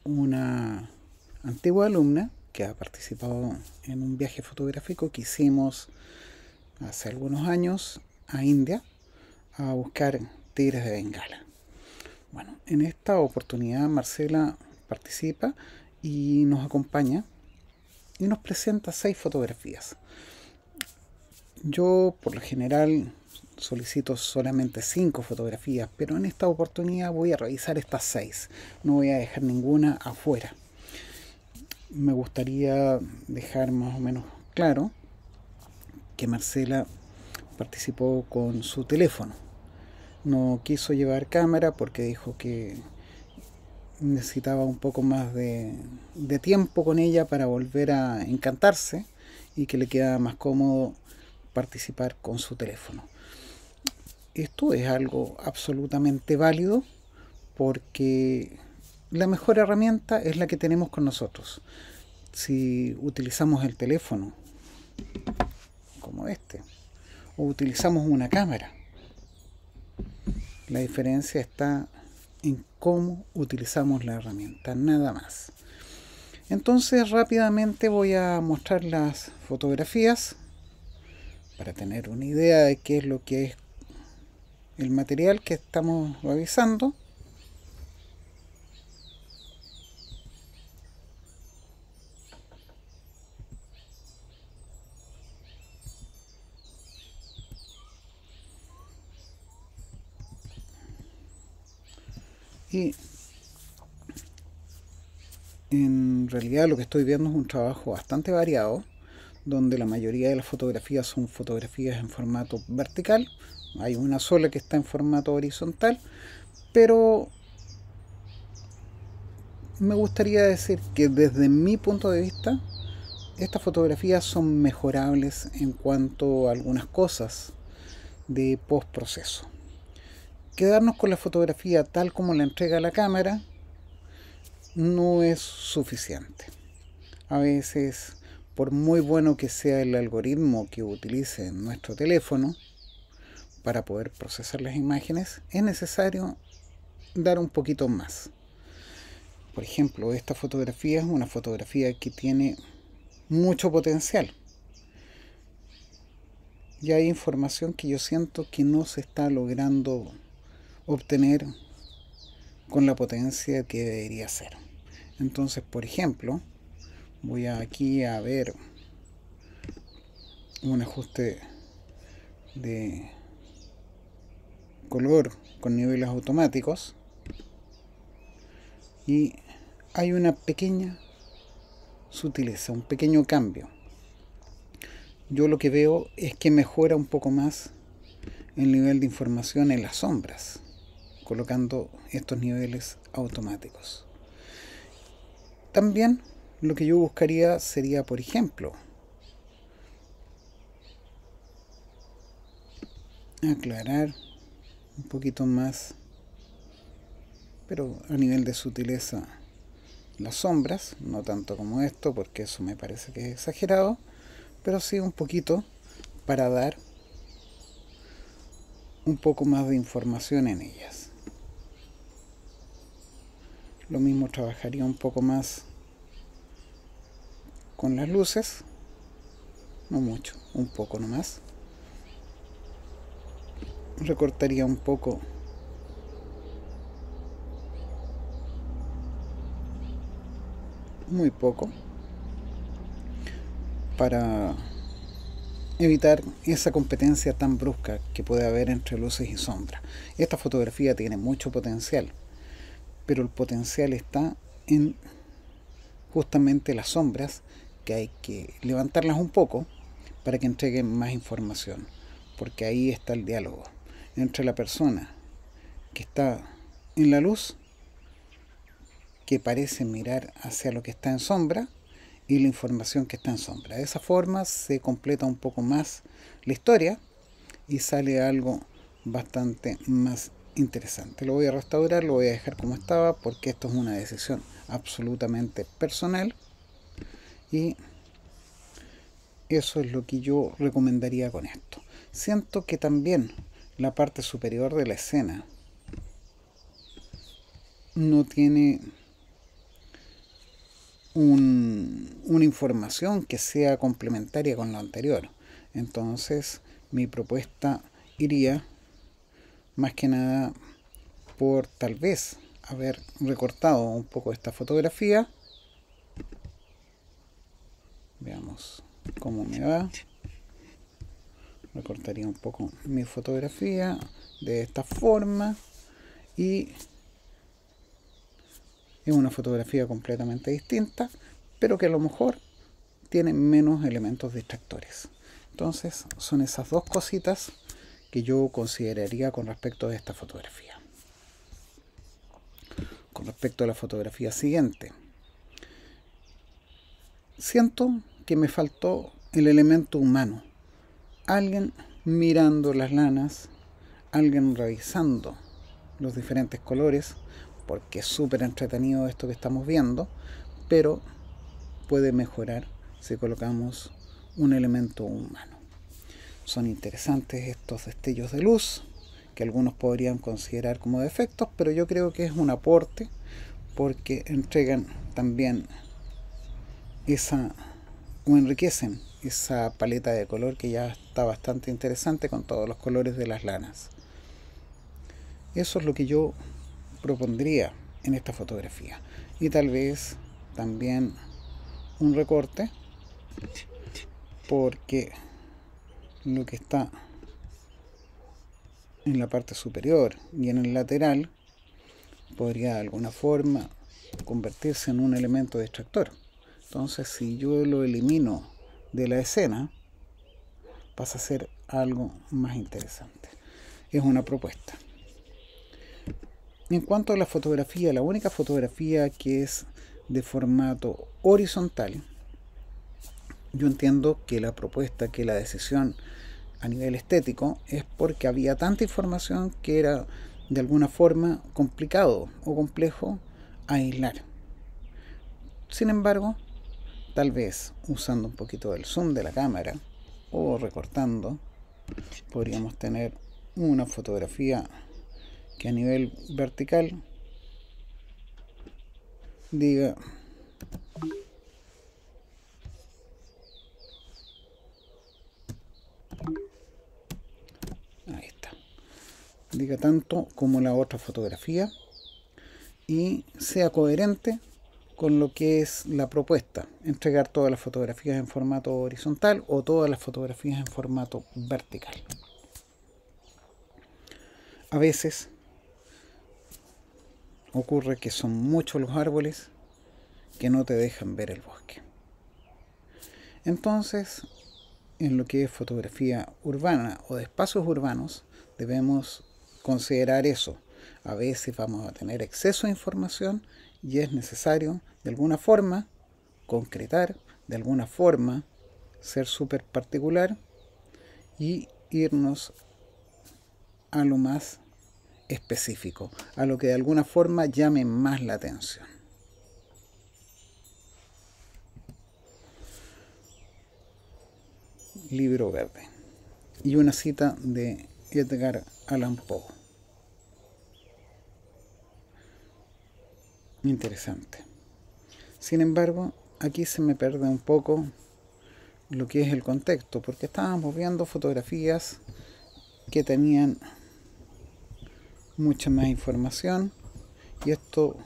una antigua alumna que ha participado en un viaje fotográfico que hicimos hace algunos años a India a buscar tigres de Bengala. Bueno, en esta oportunidad Marcela participa y nos acompaña y nos presenta 6 fotografías. Yo por lo general solicito solamente 5 fotografías, pero en esta oportunidad voy a revisar estas 6. No voy a dejar ninguna afuera. Me gustaría dejar más o menos claro que Marcela participó con su teléfono. No quiso llevar cámara porque dijo que necesitaba un poco más de tiempo con ella para volver a encantarse, y que le queda más cómodo participar con su teléfono. Esto es algo absolutamente válido porque la mejor herramienta es la que tenemos con nosotros. Si utilizamos el teléfono como este, o utilizamos una cámara, la diferencia está en cómo utilizamos la herramienta, nada más. Entonces rápidamente voy a mostrar las fotografías para tener una idea de qué es lo que es el material que estamos revisando. Y en realidad lo que estoy viendo es un trabajo bastante variado, donde la mayoría de las fotografías son fotografías en formato vertical. Hay una sola que está en formato horizontal, pero me gustaría decir que desde mi punto de vista estas fotografías son mejorables en cuanto a algunas cosas de postproceso. Quedarnos con la fotografía tal como la entrega la cámara no es suficiente. A veces, por muy bueno que sea el algoritmo que utilice nuestro teléfono para poder procesar las imágenes, es necesario dar un poquito más. Por ejemplo, esta fotografía es una fotografía que tiene mucho potencial. Y hay información que yo siento que no se está logrando obtener con la potencia que debería ser. Entonces, por ejemplo, voy aquí a ver un ajuste de color con niveles automáticos, y hay una pequeña sutileza, un pequeño cambio. Yo lo que veo es que mejora un poco más el nivel de información en las sombras, colocando estos niveles automáticos. También lo que yo buscaría sería, por ejemplo, aclarar un poquito más, pero a nivel de sutileza, las sombras, no tanto como esto, porque eso me parece que es exagerado, pero sí un poquito para dar un poco más de información en ellas. Lo mismo trabajaría un poco más con las luces, no mucho, un poco nomás. Recortaría un poco muy poco para evitar esa competencia tan brusca que puede haber entre luces y sombras. Esta fotografía tiene mucho potencial, pero el potencial está en justamente las sombras, que hay que levantarlas un poco para que entreguen más información, porque ahí está el diálogo entre la persona que está en la luz, que parece mirar hacia lo que está en sombra, y la información que está en sombra. De esa forma se completa un poco más la historia y sale algo bastante más interesante. Lo voy a restaurar, lo voy a dejar como estaba, porque esto es una decisión absolutamente personal y eso es lo que yo recomendaría con esto. Siento que también la parte superior de la escena no tiene una información que sea complementaria con lo anterior. Entonces mi propuesta iría más que nada por tal vez haber recortado un poco esta fotografía. Veamos cómo me va. Recortaría un poco mi fotografía de esta forma y es una fotografía completamente distinta, pero que a lo mejor tiene menos elementos distractores. Entonces son esas dos cositas que yo consideraría con respecto a esta fotografía. Con respecto a la fotografía siguiente, siento que me faltó el elemento humano. Alguien mirando las lanas, alguien revisando los diferentes colores, porque es súper entretenido esto que estamos viendo, pero puede mejorar si colocamos un elemento humano. Son interesantes estos destellos de luz, que algunos podrían considerar como defectos, pero yo creo que es un aporte, porque entregan también esa, o enriquecen esa paleta de color que ya está bastante interesante con todos los colores de las lanas. Eso es lo que yo propondría en esta fotografía, y tal vez también un recorte, porque lo que está en la parte superior y en el lateral podría de alguna forma convertirse en un elemento distractor. Entonces, si yo lo elimino de la escena, pasa a ser algo más interesante. Es una propuesta. En cuanto a la fotografía, la única fotografía que es de formato horizontal, yo entiendo que la propuesta, que la decisión a nivel estético es porque había tanta información que era de alguna forma complicado o complejo aislar. Sin embargo, tal vez usando un poquito del zoom de la cámara o recortando, podríamos tener una fotografía que a nivel vertical diga ahí está, diga tanto como la otra fotografía y sea coherente con lo que es la propuesta, entregar todas las fotografías en formato horizontal o todas las fotografías en formato vertical. A veces ocurre que son muchos los árboles que no te dejan ver el bosque. Entonces, en lo que es fotografía urbana o de espacios urbanos, debemos considerar eso. A veces vamos a tener exceso de información y es necesario, de alguna forma, concretar, de alguna forma, ser súper particular y irnos a lo más específico, a lo que de alguna forma llame más la atención. Libro verde. Y una cita de Edgar Allan Poe. Interesante. Sin embargo, aquí se me pierde un poco lo que es el contexto, porque estábamos viendo fotografías que tenían mucha más información y esto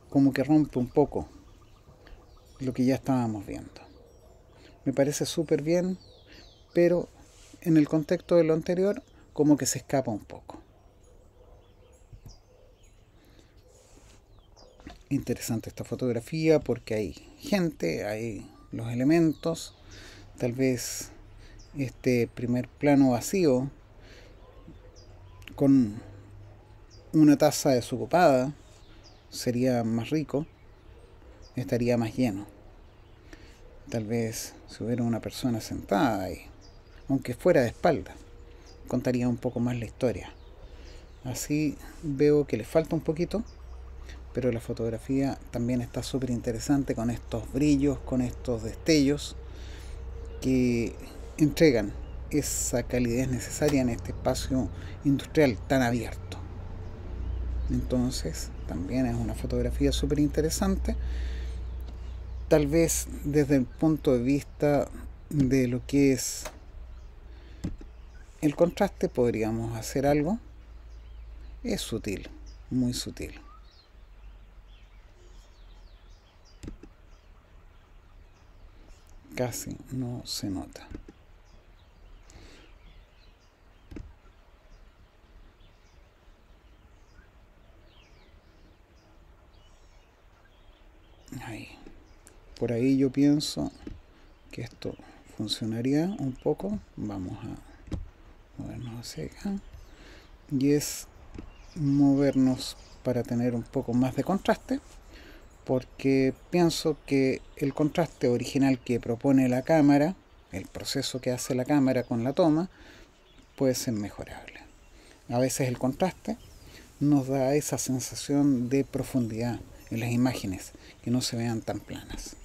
como que rompe un poco lo que ya estábamos viendo. Me parece súper bien, pero en el contexto de lo anterior como que se escapa un poco. Interesante esta fotografía porque hay gente, hay los elementos, tal vez este primer plano vacío con una taza desocupada sería más rico, estaría más lleno. Tal vez si hubiera una persona sentada ahí, aunque fuera de espalda, contaría un poco más la historia. Así veo que le falta un poquito, pero la fotografía también está súper interesante con estos brillos, con estos destellos que entregan esa calidez necesaria en este espacio industrial tan abierto. Entonces también es una fotografía súper interesante, tal vez desde el punto de vista de lo que es el contraste podríamos hacer algo. Es sutil, muy sutil. Casi no se nota. Ahí. Por ahí yo pienso que esto funcionaría un poco. Vamos a movernos hacia acá. Y es movernos para tener un poco más de contraste, porque pienso que el contraste original que propone la cámara, el proceso que hace la cámara con la toma, puede ser mejorable. A veces el contraste nos da esa sensación de profundidad en las imágenes, que no se vean tan planas.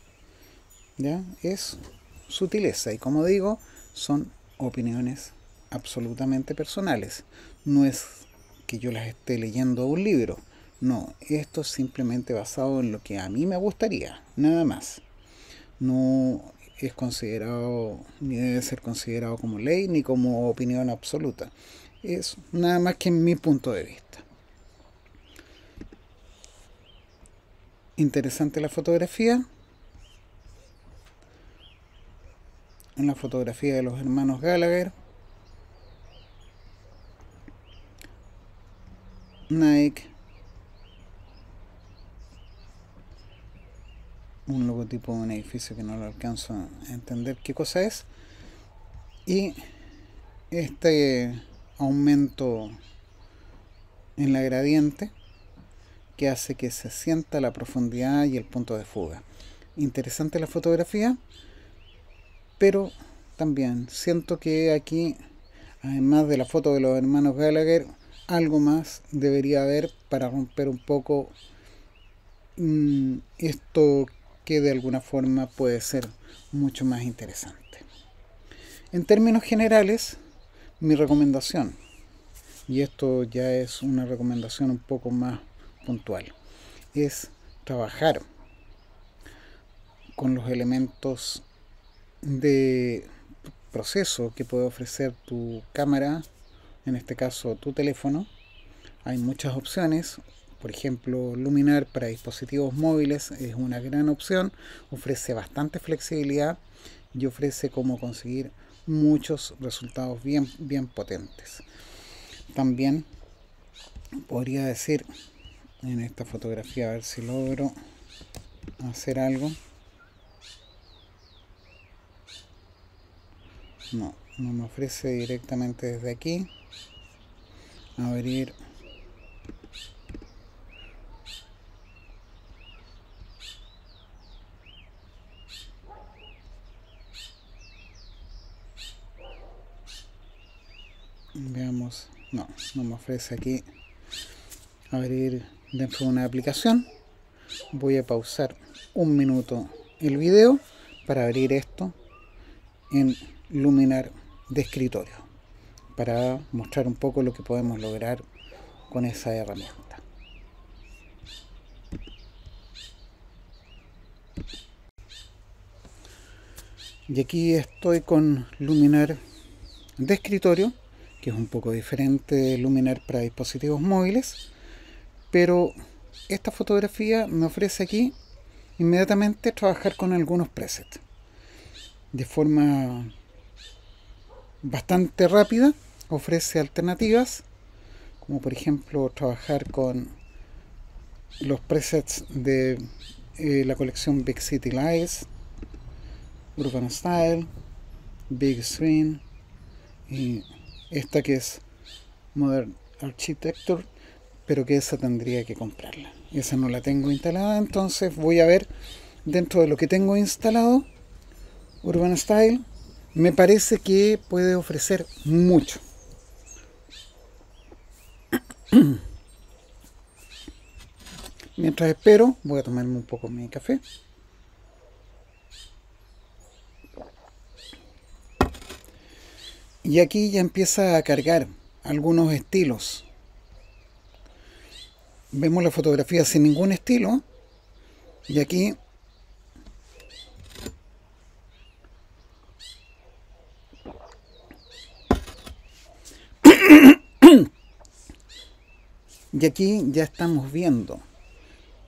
¿Ya? Es sutileza y, como digo, son opiniones absolutamente personales. No es que yo las esté leyendo de un libro. No, esto es simplemente basado en lo que a mí me gustaría, nada más. No es considerado, ni debe ser considerado como ley, ni como opinión absoluta. Es nada más que mi punto de vista. Interesante la fotografía. Una fotografía de los hermanos Gallagher. Nike. Un logotipo de un edificio que no lo alcanzo a entender qué cosa es. Y este aumento en la gradiente que hace que se sienta la profundidad y el punto de fuga. Interesante la fotografía, pero también siento que aquí, además de la foto de los hermanos Gallagher, algo más debería haber para romper un poco esto que de alguna forma puede ser mucho más interesante. En términos generales, mi recomendación, y esto ya es una recomendación un poco más puntual, es trabajar con los elementos de proceso que puede ofrecer tu cámara, en este caso tu teléfono. Hay muchas opciones. Por ejemplo, Luminar para dispositivos móviles es una gran opción, ofrece bastante flexibilidad y ofrece cómo conseguir muchos resultados bien potentes. También podría decir en esta fotografía, a ver si logro hacer algo. No me ofrece directamente desde aquí abrir. Veamos, no me ofrece aquí abrir dentro de una aplicación. Voy a pausar un minuto el video para abrir esto en Luminar de escritorio, para mostrar un poco lo que podemos lograr con esa herramienta. Y aquí estoy con Luminar de escritorio, que es un poco diferente de Luminar para dispositivos móviles, pero esta fotografía me ofrece aquí inmediatamente trabajar con algunos presets de forma bastante rápida. Ofrece alternativas, como por ejemplo trabajar con los presets de la colección Big City Lights, Urban Style, Big Screen, y esta que es Modern Architecture, pero que esa tendría que comprarla. Esa no la tengo instalada, entonces voy a ver dentro de lo que tengo instalado. Urban Style me parece que puede ofrecer mucho. Mientras espero, voy a tomarme un poco mi café. Y aquí ya empieza a cargar algunos estilos. Vemos la fotografía sin ningún estilo. Y aquí ya estamos viendo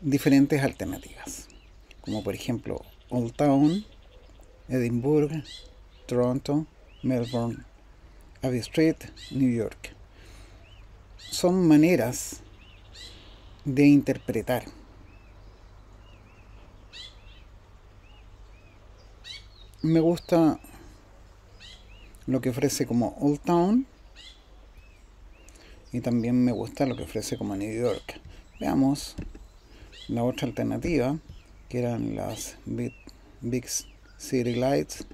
diferentes alternativas, como por ejemplo Old Town, Edinburgh, Toronto, Melbourne, Abbey Street, New York. Son maneras de interpretar. Me gusta lo que ofrece como Old Town, y también me gusta lo que ofrece como New York. Veamos la otra alternativa, que eran las Big City Lights.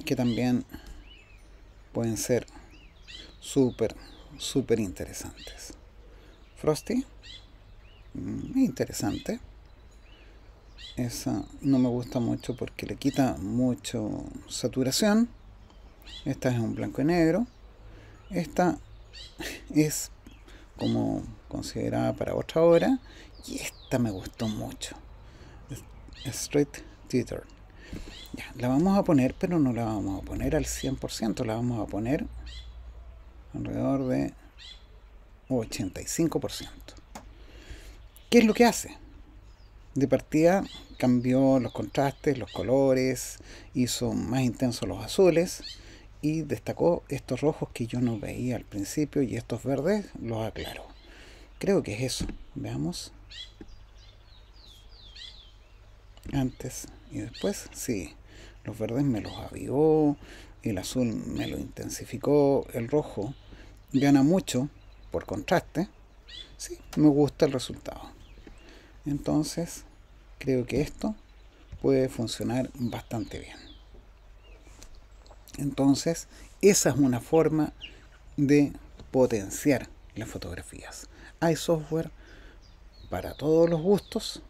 Que también pueden ser súper interesantes. Frosty, interesante. Esa no me gusta mucho porque le quita mucho saturación. Esta es un blanco y negro. Esta es como considerada para otra hora. Y esta me gustó mucho. Street Theater. Ya, la vamos a poner, pero no la vamos a poner al 100%. La vamos a poner alrededor de 85%. ¿Qué es lo que hace? De partida cambió los contrastes, los colores, hizo más intensos los azules y destacó estos rojos que yo no veía al principio, y estos verdes los aclaró. Creo que es eso. Veamos. Antes y después, sí. Los verdes me los avivó, el azul me lo intensificó, el rojo gana mucho por contraste. Sí, me gusta el resultado. Entonces, creo que esto puede funcionar bastante bien. Entonces, esa es una forma de potenciar las fotografías. Hay software para todos los gustos,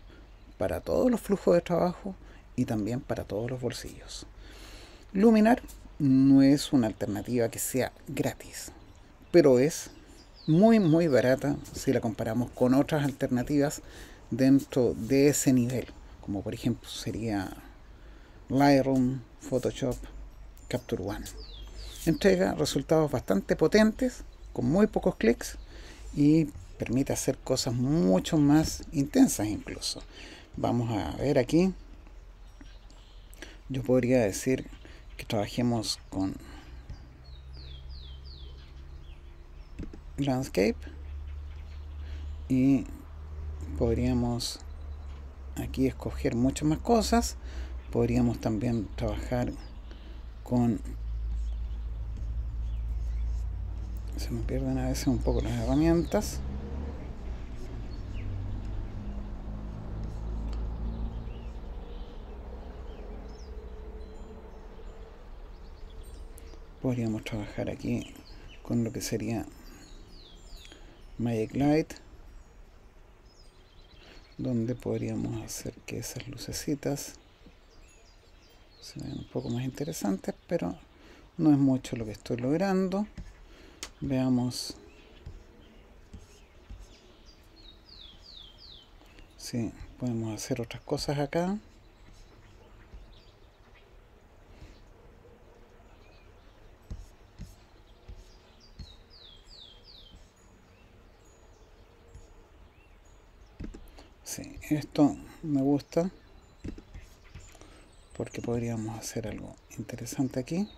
para todos los flujos de trabajo y también para todos los bolsillos. Luminar no es una alternativa que sea gratis, pero es muy barata si la comparamos con otras alternativas dentro de ese nivel, como por ejemplo sería Lightroom, Photoshop, Capture One. Entrega resultados bastante potentes con muy pocos clics y permite hacer cosas mucho más intensas incluso. Vamos a ver aquí. Yo podría decir que trabajemos con Landscape, y podríamos aquí escoger muchas más cosas. Podríamos también trabajar con, se me pierden a veces un poco las herramientas. Podríamos trabajar aquí con lo que sería Magic Light, donde podríamos hacer que esas lucecitas se vean un poco más interesantes, pero no es mucho lo que estoy logrando. Veamos si podemos hacer otras cosas acá. Sí, esto me gusta porque podríamos hacer algo interesante aquí,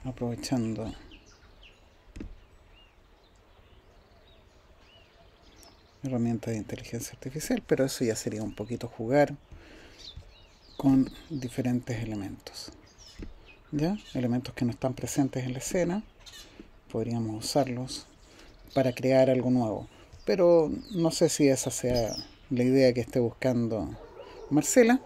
aprovechando herramientas de inteligencia artificial, pero eso ya sería un poquito jugar con diferentes elementos, ¿ya? Elementos que no están presentes en la escena, podríamos usarlos para crear algo nuevo, pero no sé si esa sea la idea que esté buscando Marcela.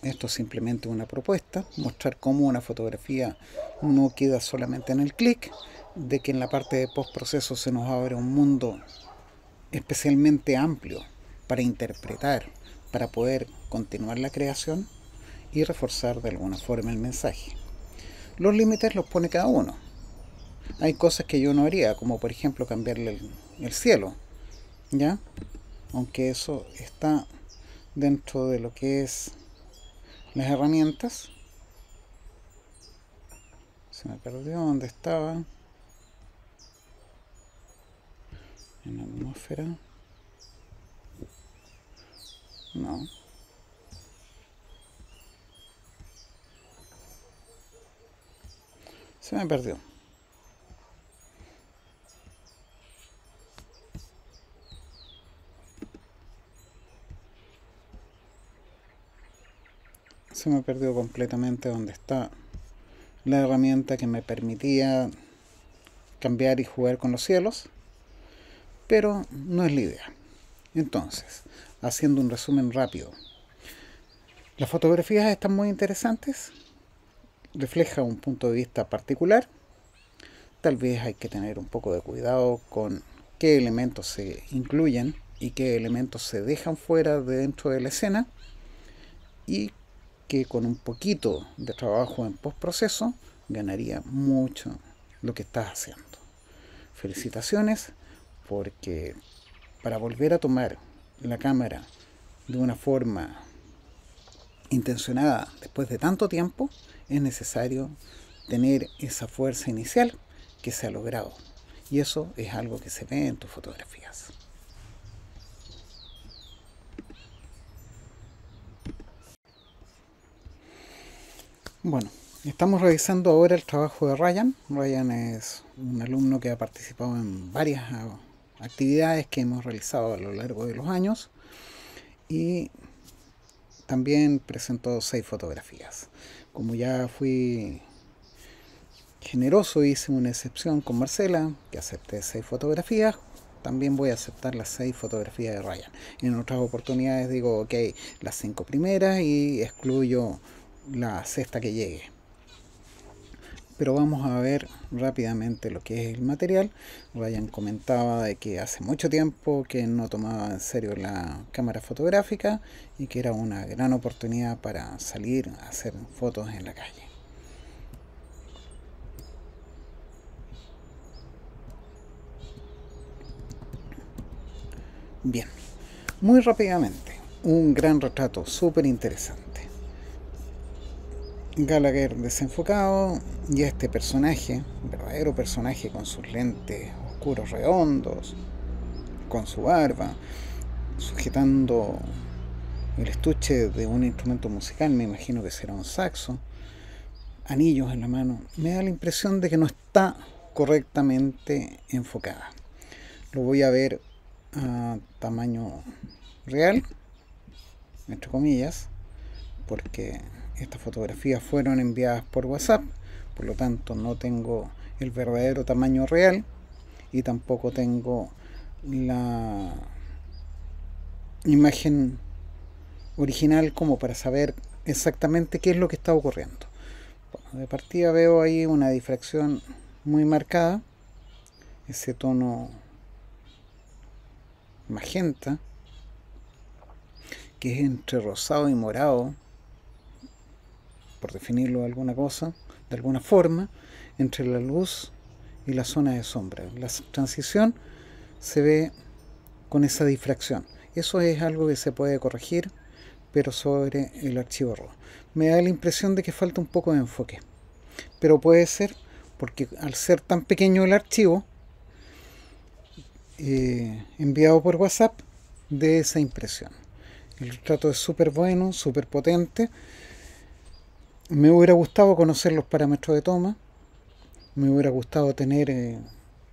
Esto es simplemente una propuesta, mostrar cómo una fotografía no queda solamente en el clic, de que en la parte de postproceso se nos abre un mundo especialmente amplio para interpretar, para poder continuar la creación y reforzar de alguna forma el mensaje. Los límites los pone cada uno. Hay cosas que yo no haría, como por ejemplo cambiarle el cielo, ¿ya? Aunque eso está dentro de lo que es las herramientas. Se me perdió dónde estaba. En la atmósfera. No. Se me perdió. Se me perdió completamente donde está la herramienta que me permitía cambiar y jugar con los cielos, pero no es la idea. Entonces, haciendo un resumen rápido, las fotografías están muy interesantes, refleja un punto de vista particular. Tal vez hay que tener un poco de cuidado con qué elementos se incluyen y qué elementos se dejan fuera de dentro de la escena, y que con un poquito de trabajo en postproceso ganaría mucho lo que estás haciendo. Felicitaciones, porque para volver a tomar la cámara de una forma intencionada después de tanto tiempo es necesario tener esa fuerza inicial que se ha logrado, y eso es algo que se ve en tus fotografías. Bueno, estamos revisando ahora el trabajo de Ryan. Ryan es un alumno que ha participado en varias actividades que hemos realizado a lo largo de los años, y también presentó 6 fotografías. Como ya fui generoso, hice una excepción con Marcela, que acepté 6 fotografías. También voy a aceptar las 6 fotografías de Ryan. En otras oportunidades digo, ok, las 5 primeras y excluyo la sexta que llegue. Pero vamos a ver rápidamente lo que es el material. Ryan comentaba de que hace mucho tiempo que no tomaba en serio la cámara fotográfica y que era una gran oportunidad para salir a hacer fotos en la calle. Bien, muy rápidamente, un gran retrato súper interesante. Gallagher desenfocado, y este personaje, verdadero personaje con sus lentes oscuros redondos, con su barba, sujetando el estuche de un instrumento musical, me imagino que será un saxo, anillos en la mano. Me da la impresión de que no está correctamente enfocada. Lo voy a ver a tamaño real, entre comillas, porque estas fotografías fueron enviadas por WhatsApp, por lo tanto no tengo el verdadero tamaño real y tampoco tengo la imagen original como para saber exactamente qué es lo que está ocurriendo. Bueno, de partida veo ahí una difracción muy marcada, ese tono magenta que es entre rosado y morado, por definirlo de alguna cosa, de alguna forma, entre la luz y la zona de sombra. La transición se ve con esa difracción. Eso es algo que se puede corregir, pero sobre el archivo RAW. Me da la impresión de que falta un poco de enfoque, pero puede ser porque al ser tan pequeño el archivo enviado por WhatsApp, de esa impresión. El retrato es súper bueno, súper potente. Me hubiera gustado conocer los parámetros de toma. Me hubiera gustado tener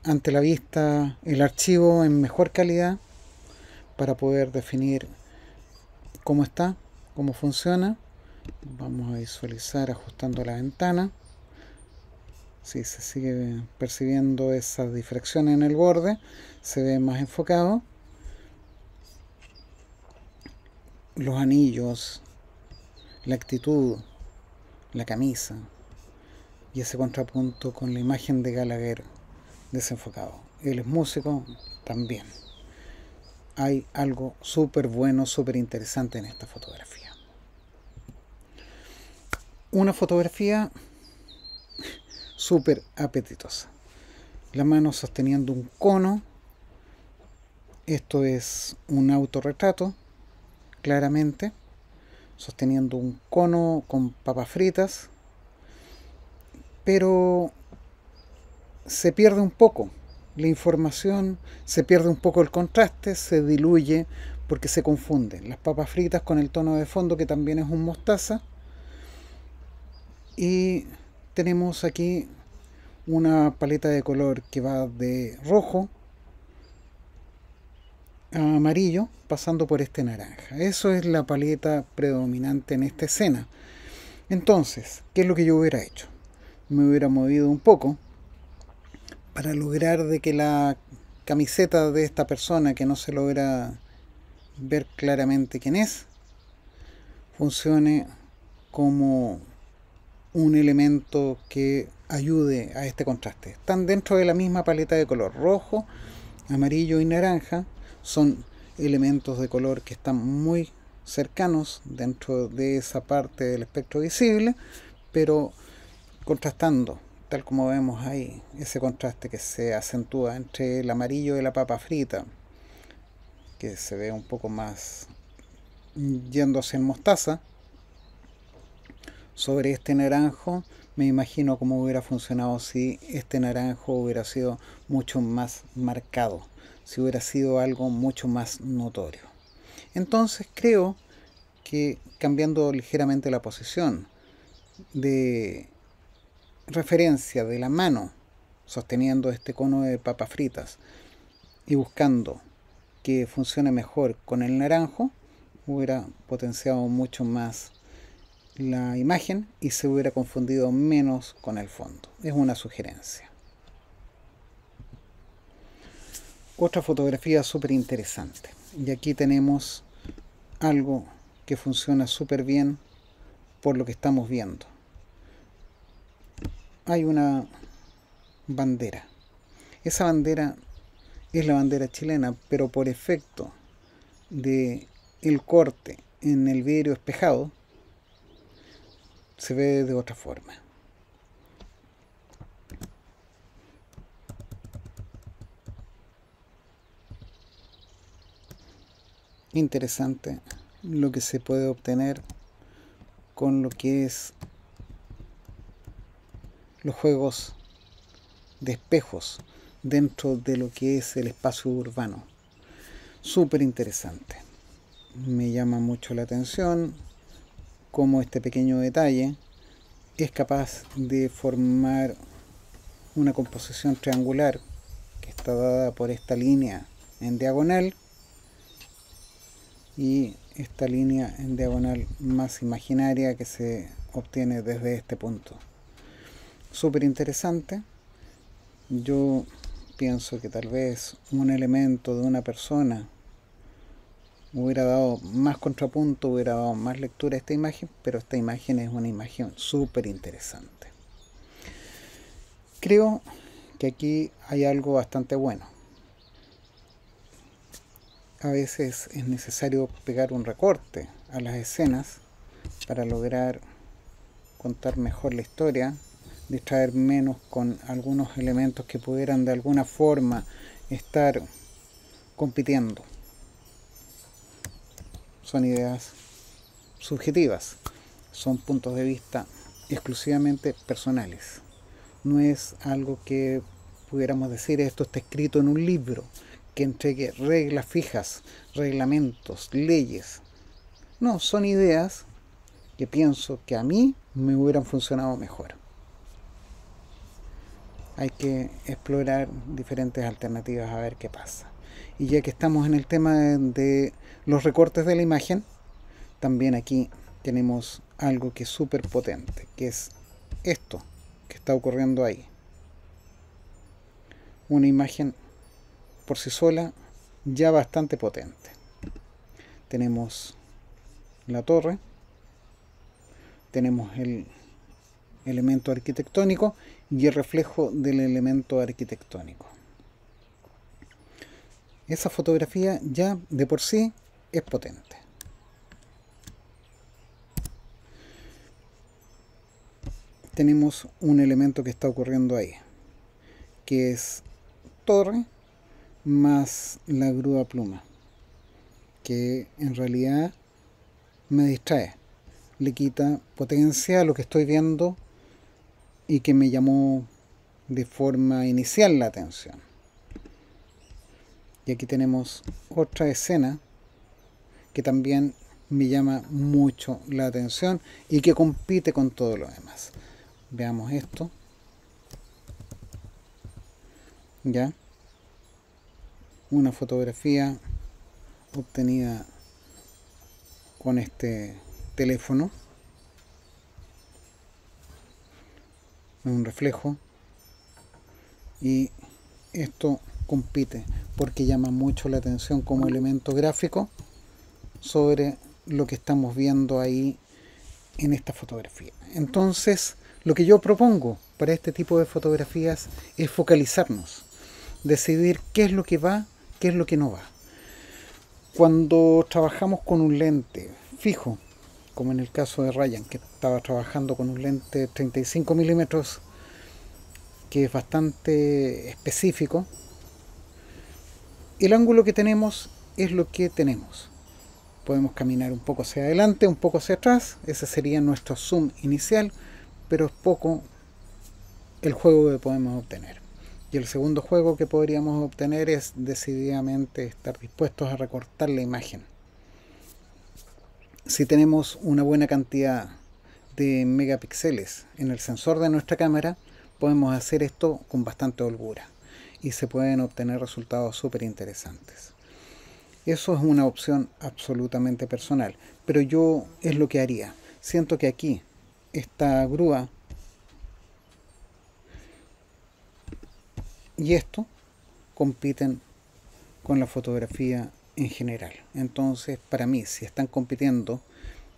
ante la vista el archivo en mejor calidad para poder definir cómo está, cómo funciona. Vamos a visualizar ajustando la ventana. Si se sigue percibiendo esa difracción en el borde, se ve más enfocado. Los anillos, la actitud, la camisa y ese contrapunto con la imagen de Gallagher desenfocado. Él es músico también. Hay algo súper bueno, súper interesante en esta fotografía. Una fotografía súper apetitosa. La mano sosteniendo un cono. Esto es un autorretrato, claramente, sosteniendo un cono con papas fritas, pero se pierde un poco la información, se pierde un poco el contraste, se diluye porque se confunden las papas fritas con el tono de fondo que también es un mostaza, y tenemos aquí una paleta de color que va de rojo a amarillo pasando por este naranja. Eso es la paleta predominante en esta escena. Entonces, ¿qué es lo que yo hubiera hecho? Me hubiera movido un poco para lograr de que la camiseta de esta persona, que no se logra ver claramente quién es, funcione como un elemento que ayude a este contraste. Están dentro de la misma paleta de color rojo, amarillo y naranja. Son elementos de color que están muy cercanos dentro de esa parte del espectro visible, pero contrastando, tal como vemos ahí, ese contraste que se acentúa entre el amarillo de la papa frita, que se ve un poco más yéndose en mostaza, sobre este naranjo. Me imagino cómo hubiera funcionado si este naranjo hubiera sido mucho más marcado, si hubiera sido algo mucho más notorio. Entonces creo que cambiando ligeramente la posición de referencia de la mano sosteniendo este cono de papas fritas y buscando que funcione mejor con el naranjo, hubiera potenciado mucho más la imagen y se hubiera confundido menos con el fondo. Es una sugerencia. Otra fotografía súper interesante. Y aquí tenemos algo que funciona súper bien por lo que estamos viendo. Hay una bandera. Esa bandera es la bandera chilena, pero por efecto de el corte en el vidrio espejado, se ve de otra forma. Interesante lo que se puede obtener con lo que es los juegos de espejos dentro de lo que es el espacio urbano. Súper interesante. Me llama mucho la atención cómo este pequeño detalle es capaz de formar una composición triangular que está dada por esta línea en diagonal y esta línea en diagonal más imaginaria que se obtiene desde este punto. Súper interesante. Yo pienso que tal vez un elemento de una persona hubiera dado más contrapunto, hubiera dado más lectura a esta imagen, pero esta imagen es una imagen súper interesante. Creo que aquí hay algo bastante bueno. A veces es necesario pegar un recorte a las escenas para lograr contar mejor la historia, distraer menos con algunos elementos que pudieran de alguna forma estar compitiendo. Son ideas subjetivas, son puntos de vista exclusivamente personales. No es algo que pudiéramos decir esto está escrito en un libro que entregue reglas fijas, reglamentos, leyes. No, son ideas que pienso que a mí me hubieran funcionado mejor. Hay que explorar diferentes alternativas a ver qué pasa. Y ya que estamos en el tema de los recortes de la imagen, también aquí tenemos algo que es súper potente, que es esto que está ocurriendo ahí. Una imagen por sí sola ya bastante potente. Tenemos la torre, tenemos el elemento arquitectónico y el reflejo del elemento arquitectónico. Esa fotografía ya de por sí es potente. Tenemos un elemento que está ocurriendo ahí, que es torre más la grúa pluma, que en realidad me distrae, le quita potencia a lo que estoy viendo y que me llamó de forma inicial la atención. Y aquí tenemos otra escena que también me llama mucho la atención y que compite con todo lo demás. Veamos esto. Ya. Una fotografía obtenida con este teléfono. Un reflejo. Y esto compite porque llama mucho la atención como elemento gráfico sobre lo que estamos viendo ahí en esta fotografía. Entonces, lo que yo propongo para este tipo de fotografías es focalizarnos, decidir qué es lo que va, qué es lo que no va. Cuando trabajamos con un lente fijo, como en el caso de Ryan, que estaba trabajando con un lente 35 milímetros, que es bastante específico, el ángulo que tenemos es lo que tenemos. Podemos caminar un poco hacia adelante, un poco hacia atrás, ese sería nuestro zoom inicial, pero es poco el juego que podemos obtener. Y el segundo juego que podríamos obtener es decididamente estar dispuestos a recortar la imagen. Si tenemos una buena cantidad de megapíxeles en el sensor de nuestra cámara, podemos hacer esto con bastante holgura y se pueden obtener resultados súper interesantes. Eso es una opción absolutamente personal, pero yo es lo que haría. Siento que aquí esta grúa y esto compiten con la fotografía en general. Entonces, para mí, si están compitiendo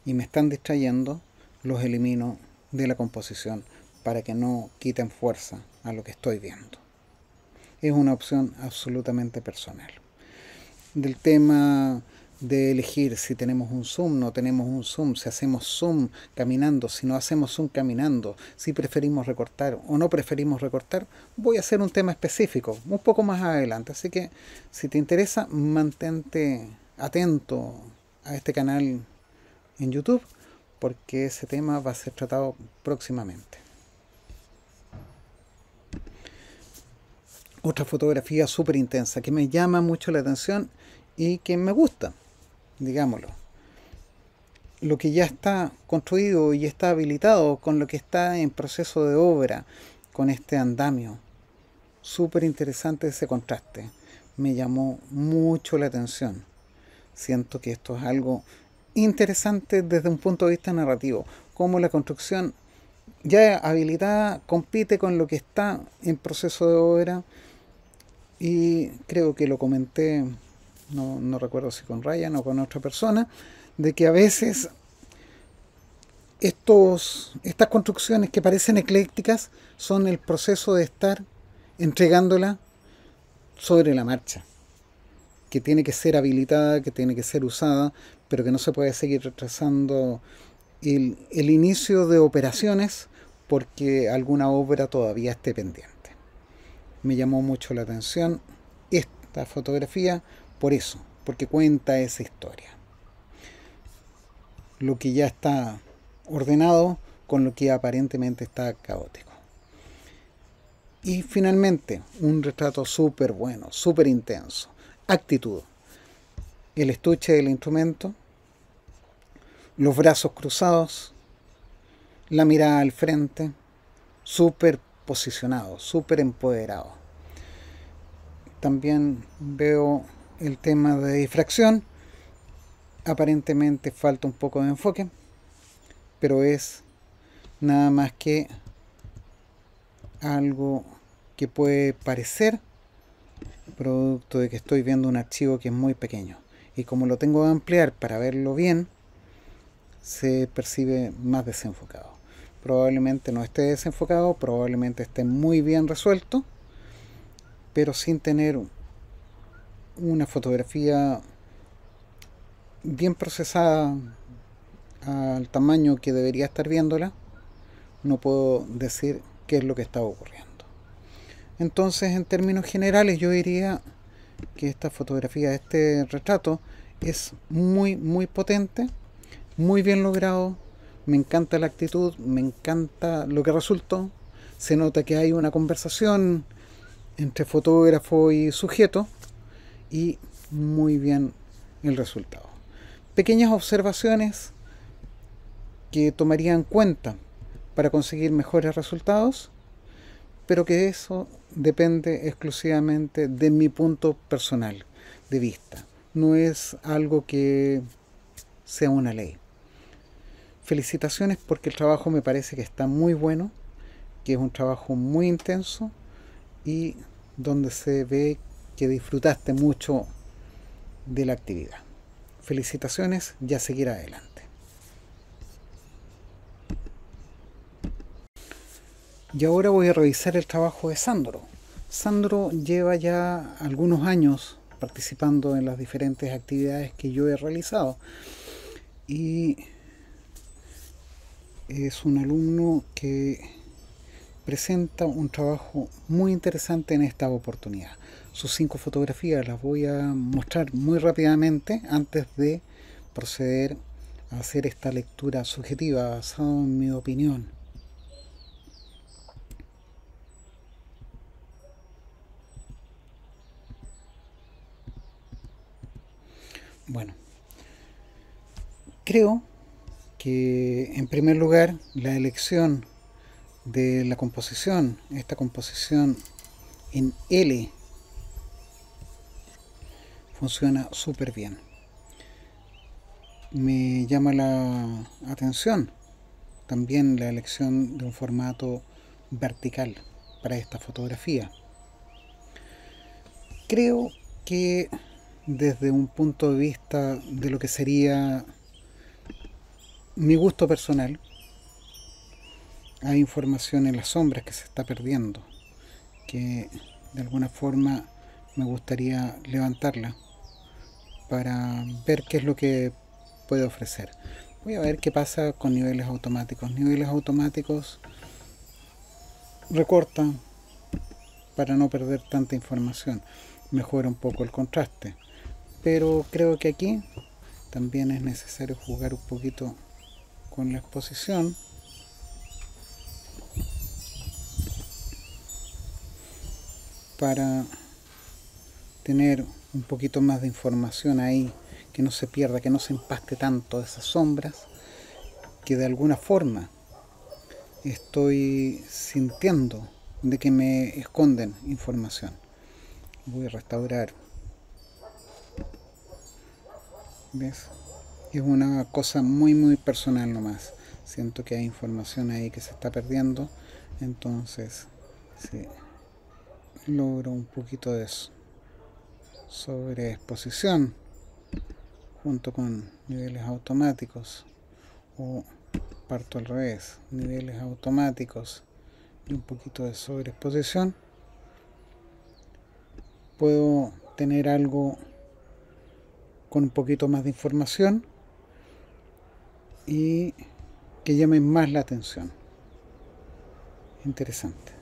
y me están distrayendo, los elimino de la composición para que no quiten fuerza a lo que estoy viendo. Es una opción absolutamente personal. Del tema de elegir si tenemos un zoom, no tenemos un zoom, si hacemos zoom caminando, si no hacemos zoom caminando, si preferimos recortar o no preferimos recortar, voy a hacer un tema específico un poco más adelante. Así que si te interesa, mantente atento a este canal en YouTube, porque ese tema va a ser tratado próximamente. Otra fotografía súper intensa que me llama mucho la atención y que me gusta, digámoslo. Lo que ya está construido y está habilitado con lo que está en proceso de obra, con este andamio súper interesante ese contraste. Me llamó mucho la atención. Siento que esto es algo interesante desde un punto de vista narrativo. Cómo la construcción ya habilitada compite con lo que está en proceso de obra. Y creo que lo comenté, no recuerdo si con Ryan o con otra persona, de que a veces estas construcciones que parecen eclécticas son el proceso de estar entregándola sobre la marcha, que tiene que ser habilitada, que tiene que ser usada, pero que no se puede seguir retrasando el inicio de operaciones porque alguna obra todavía esté pendiente. Me llamó mucho la atención esta fotografía por eso, porque cuenta esa historia. Lo que ya está ordenado con lo que aparentemente está caótico. Y finalmente, un retrato súper bueno, súper intenso. Actitud. El estuche del instrumento, los brazos cruzados, la mirada al frente, súper posicionado, súper empoderado. También veo el tema de difracción. Aparentemente falta un poco de enfoque, pero es nada más que algo que puede parecer producto de que estoy viendo un archivo que es muy pequeño. Y como lo tengo que ampliar para verlo bien, se percibe más desenfocado. Probablemente no esté desenfocado, probablemente esté muy bien resuelto, pero sin tener una fotografía bien procesada al tamaño que debería estar viéndola, no puedo decir qué es lo que está ocurriendo. Entonces, en términos generales, yo diría que esta fotografía, este retrato, es muy potente, muy bien logrado. Me encanta la actitud, me encanta lo que resultó. Se nota que hay una conversación entre fotógrafo y sujeto y muy bien el resultado. Pequeñas observaciones que tomaría en cuenta para conseguir mejores resultados, pero que eso depende exclusivamente de mi punto personal de vista. No es algo que sea una ley. Felicitaciones porque el trabajo me parece que está muy bueno, que es un trabajo muy intenso y donde se ve que disfrutaste mucho de la actividad. Felicitaciones y a seguir adelante. Y ahora voy a revisar el trabajo de Sandro. Sandro lleva ya algunos años participando en las diferentes actividades que yo he realizado y es un alumno que presenta un trabajo muy interesante en esta oportunidad. Sus 5 fotografías las voy a mostrar muy rápidamente antes de proceder a hacer esta lectura subjetiva basada en mi opinión. Bueno, creo que en primer lugar la elección de la composición, esta composición en L, funciona súper bien. Me llama la atención también la elección de un formato vertical para esta fotografía. Creo que desde un punto de vista de lo que sería mi gusto personal, hay información en las sombras que se está perdiendo, que de alguna forma me gustaría levantarla para ver qué es lo que puede ofrecer. Voy a ver qué pasa con niveles automáticos. Niveles automáticos recorta para no perder tanta información. Mejora un poco el contraste. Pero creo que aquí también es necesario jugar un poquito con la exposición. Para tener un poquito más de información ahí, que no se pierda, que no se empaste tanto esas sombras, que de alguna forma estoy sintiendo de que me esconden información. Voy a restaurar. ¿Ves? Es una cosa muy personal nomás. Siento que hay información ahí que se está perdiendo. Entonces, sí, logro un poquito de eso. Sobreexposición junto con niveles automáticos. O parto al revés. Niveles automáticos y un poquito de sobreexposición. Puedo tener algo con un poquito más de información y que llame más la atención. Interesante,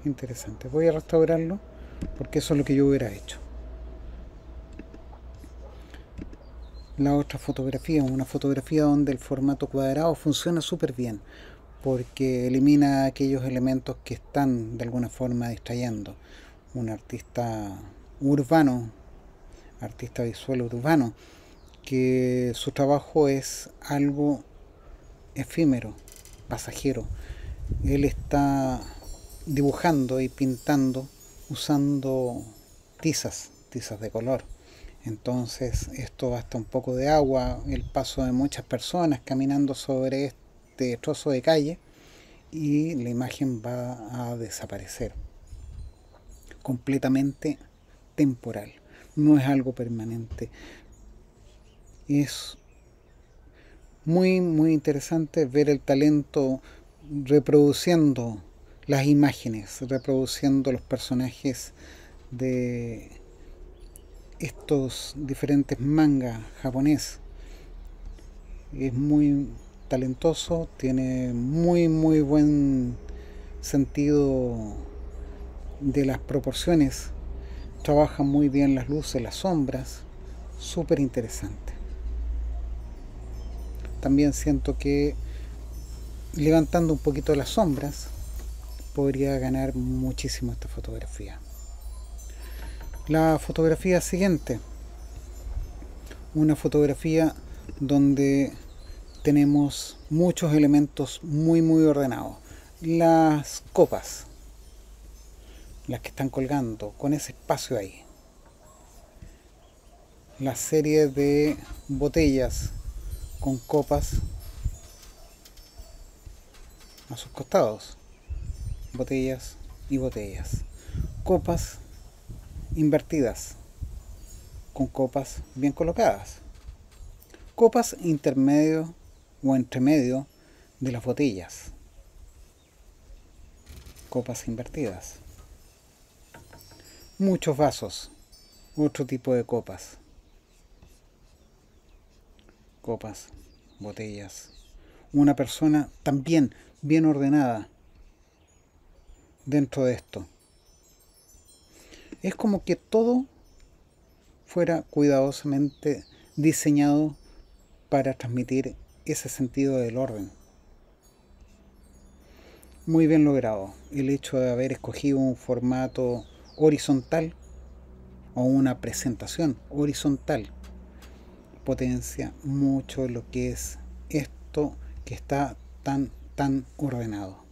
interesante. Voy a restaurarlo porque eso es lo que yo hubiera hecho. La otra fotografía, una fotografía donde el formato cuadrado funciona súper bien porque elimina aquellos elementos que están de alguna forma distrayendo. Un artista urbano, artista visual urbano, que su trabajo es algo efímero, pasajero. Él está dibujando y pintando usando tizas de color. Entonces esto basta un poco de agua, el paso de muchas personas caminando sobre este trozo de calle y la imagen va a desaparecer. Completamente temporal, no es algo permanente. Es muy interesante ver el talento reproduciendo las imágenes, reproduciendo los personajes de estos diferentes mangas japonés. Es muy talentoso, tiene muy buen sentido de las proporciones, trabaja muy bien las luces, las sombras, súper interesante. También siento que levantando un poquito las sombras podría ganar muchísimo esta fotografía. La fotografía siguiente, una fotografía donde tenemos muchos elementos muy ordenados. Las copas, las que están colgando, con ese espacio ahí. La serie de botellas con copas a sus costados. Botellas y botellas. Copas invertidas, con copas bien colocadas. Copas intermedio o entre medio de las botellas. Copas invertidas. Muchos vasos, otro tipo de copas. Copas, botellas. Una persona también bien ordenada dentro de esto. Es como que todo fuera cuidadosamente diseñado para transmitir ese sentido del orden. Muy bien logrado. El hecho de haber escogido un formato horizontal o una presentación horizontal potencia mucho lo que es esto que está tan ordenado.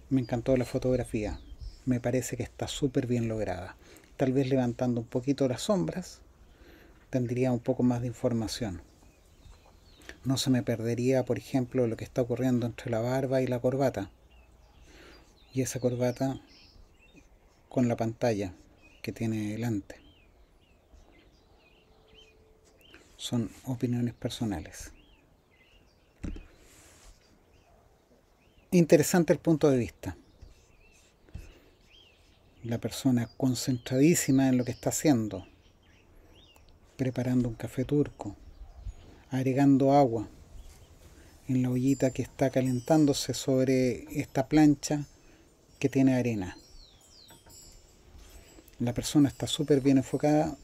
Me encantó la fotografía. Me parece que está súper bien lograda. Tal vez levantando un poquito las sombras tendría un poco más de información. No se me perdería, por ejemplo, lo que está ocurriendo entre la barba y la corbata. Y esa corbata con la pantalla que tiene delante. Son opiniones personales. Interesante el punto de vista. La persona concentradísima en lo que está haciendo, preparando un café turco, agregando agua en la ollita que está calentándose sobre esta plancha que tiene arena. La persona está súper bien enfocada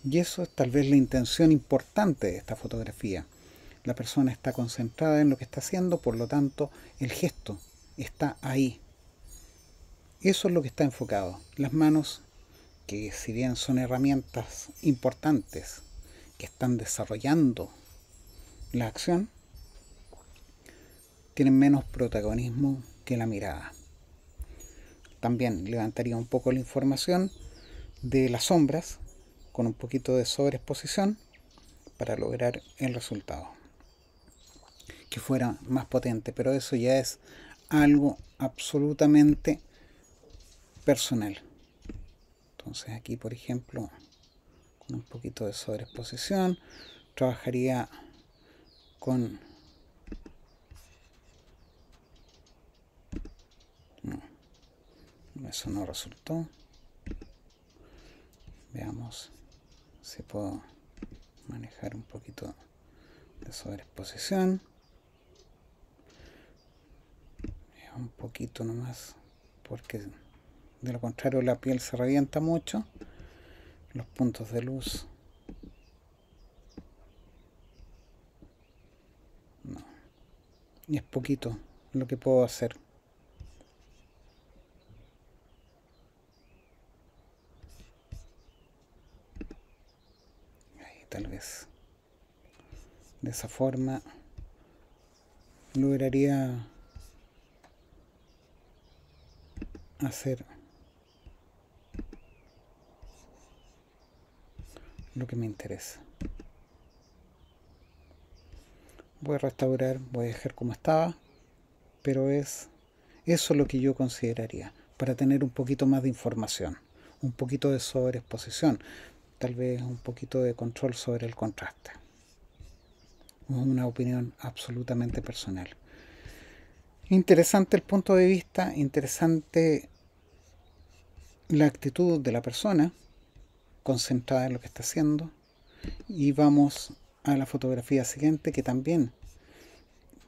y eso es tal vez la intención importante de esta fotografía. La persona está concentrada en lo que está haciendo, por lo tanto el gesto está ahí. Eso es lo que está enfocado. Las manos, que si bien son herramientas importantes que están desarrollando la acción, tienen menos protagonismo que la mirada. También levantaría un poco la información de las sombras con un poquito de sobreexposición para lograr el resultado que fuera más potente, pero eso ya es algo absolutamente personal. Entonces aquí, por ejemplo, con un poquito de sobreexposición trabajaría con no, eso no resultó. Veamos si puedo manejar un poquito de sobreexposición, un poquito nomás, porque de lo contrario la piel se revienta mucho. Los puntos de luz no, y es poquito lo que puedo hacer. Ahí, tal vez de esa forma lograría hacer lo que me interesa. Voy a restaurar, voy a dejar como estaba, pero es eso lo que yo consideraría para tener un poquito más de información, un poquito de sobreexposición, tal vez un poquito de control sobre el contraste. Es una opinión absolutamente personal. Interesante el punto de vista, interesante la actitud de la persona, concentrada en lo que está haciendo. Y vamos a la fotografía siguiente, que también,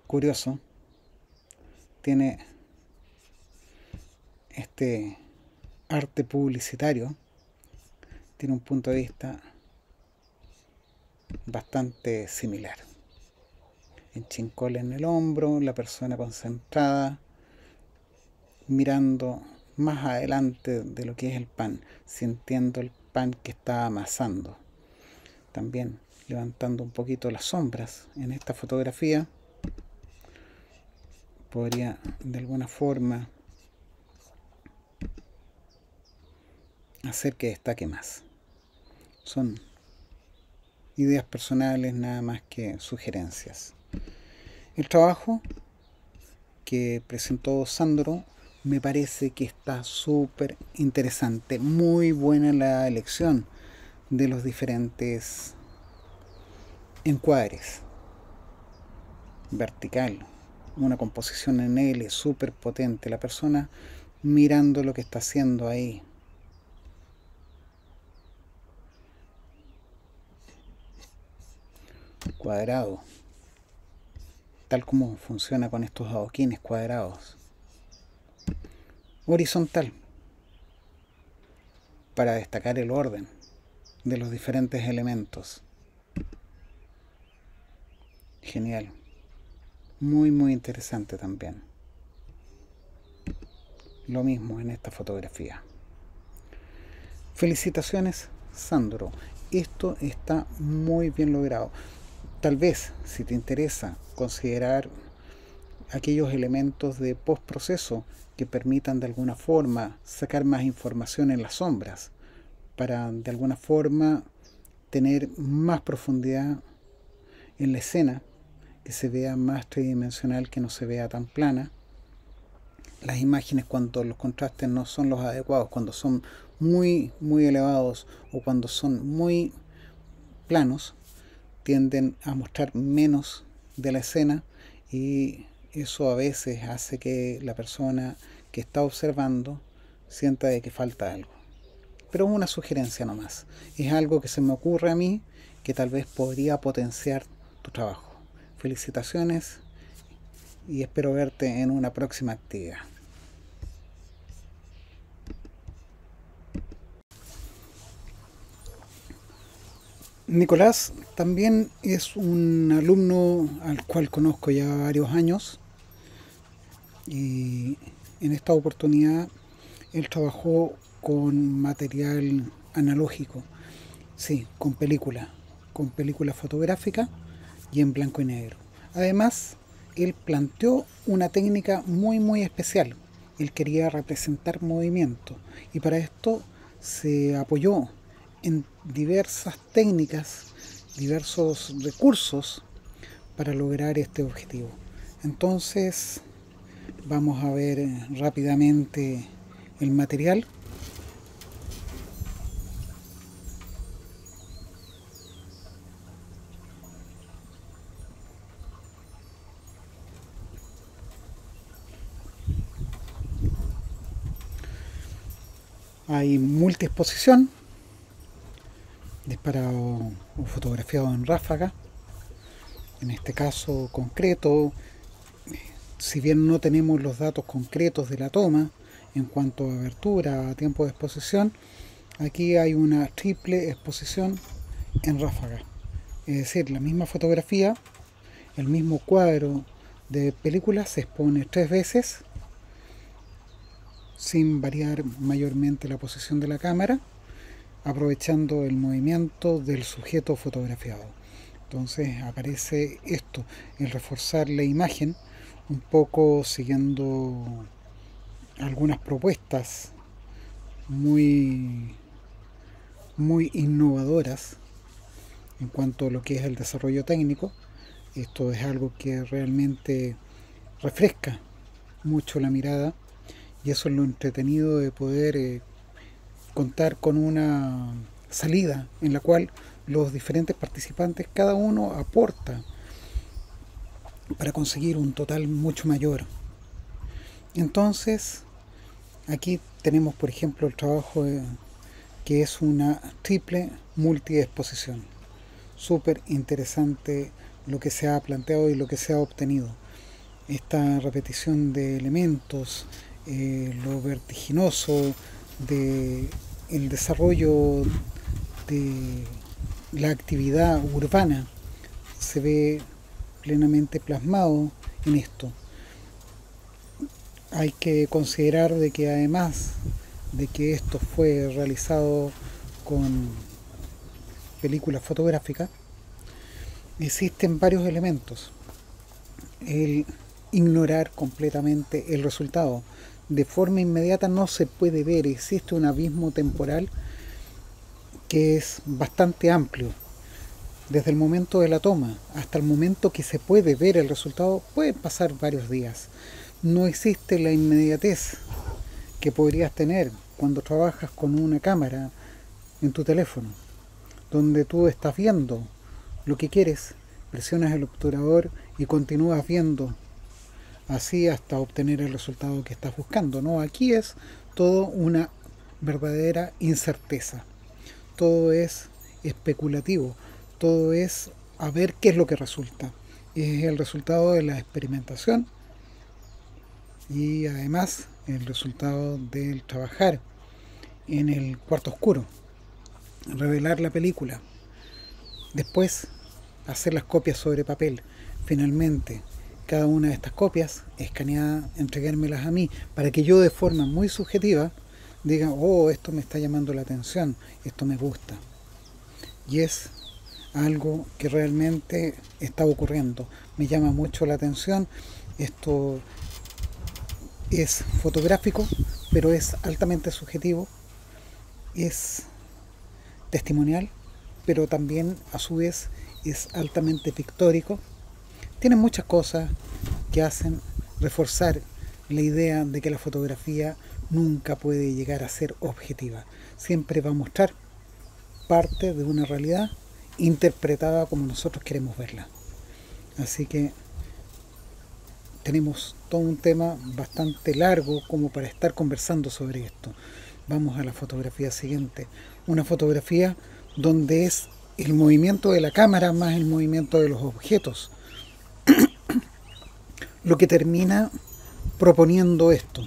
curioso, tiene este arte publicitario, tiene un punto de vista bastante similar. En chincola en el hombro, la persona concentrada, mirando más adelante de lo que es el pan, sintiendo el pan que está amasando. También levantando un poquito las sombras en esta fotografía, podría de alguna forma hacer que destaque más. Son ideas personales, nada más que sugerencias. El trabajo que presentó Sandro me parece que está súper interesante, muy buena la elección de los diferentes encuadres. Vertical, una composición en L súper potente, la persona mirando lo que está haciendo ahí. Cuadrado, tal como funciona con estos adoquines cuadrados. Horizontal, para destacar el orden de los diferentes elementos. Genial, muy interesante también. Lo mismo en esta fotografía. Felicitaciones, Sandro, esto está muy bien logrado. Tal vez, si te interesa considerar aquellos elementos de postproceso que permitan de alguna forma sacar más información en las sombras, para de alguna forma tener más profundidad en la escena, que se vea más tridimensional, que no se vea tan plana. Las imágenes, cuando los contrastes no son los adecuados, cuando son muy elevados o cuando son muy planos, tienden a mostrar menos de la escena, y eso a veces hace que la persona que está observando sienta de que falta algo. Pero es una sugerencia nomás, es algo que se me ocurre a mí que tal vez podría potenciar tu trabajo. Felicitaciones y espero verte en una próxima actividad. Nicolás también es un alumno al cual conozco ya varios años, y en esta oportunidad él trabajó con material analógico, sí, con película fotográfica y en blanco y negro. Además, él planteó una técnica muy especial él quería representar movimiento y para esto se apoyó en diversas técnicas, diversos recursos para lograr este objetivo. Entonces vamos a ver rápidamente el material. Hay multiexposición, disparado o fotografiado en ráfaga. En este caso concreto, si bien no tenemos los datos concretos de la toma en cuanto a abertura, a tiempo de exposición, aquí hay una triple exposición en ráfaga. Es decir, la misma fotografía, el mismo cuadro de película se expone 3 veces sin variar mayormente la posición de la cámara, aprovechando el movimiento del sujeto fotografiado. Entonces aparece esto, el reforzar la imagen, un poco siguiendo algunas propuestas muy innovadoras en cuanto a lo que es el desarrollo técnico. Esto es algo que realmente refresca mucho la mirada y eso es lo entretenido de poder contar con una salida en la cual los diferentes participantes, cada uno aporta para conseguir un total mucho mayor. Entonces, aquí tenemos, por ejemplo, el trabajo que es una triple multiexposición. Súper interesante lo que se ha planteado y lo que se ha obtenido. Esta repetición de elementos, lo vertiginoso de el desarrollo de la actividad urbana se ve plenamente plasmado en esto. Hay que considerar de que además de que esto fue realizado con película fotográfica, existen varios elementos. El ignorar completamente el resultado. De forma inmediata no se puede ver, existe un abismo temporal que es bastante amplio. Desde el momento de la toma hasta el momento que se puede ver el resultado pueden pasar varios días. No existe la inmediatez que podrías tener cuando trabajas con una cámara en tu teléfono, donde tú estás viendo lo que quieres, presionas el obturador y continúas viendo así hasta obtener el resultado que estás buscando. No, aquí es todo una verdadera incerteza. Todo es especulativo. Todo es a ver qué es lo que resulta. Es el resultado de la experimentación y además el resultado del trabajar en el cuarto oscuro, revelar la película, después hacer las copias sobre papel, finalmente cada una de estas copias escaneada, entregármelas a mí para que yo de forma muy subjetiva diga, oh, esto me está llamando la atención, esto me gusta. Y es algo que realmente está ocurriendo, me llama mucho la atención. Esto es fotográfico, pero es altamente subjetivo, es testimonial, pero también a su vez es altamente pictórico. Tiene muchas cosas que hacen reforzar la idea de que la fotografía nunca puede llegar a ser objetiva. Siempre va a mostrar parte de una realidad interpretada como nosotros queremos verla. Así que tenemos todo un tema bastante largo como para estar conversando sobre esto. Vamos a la fotografía siguiente. Una fotografía donde es el movimiento de la cámara más el movimiento de los objetos lo que termina proponiendo esto.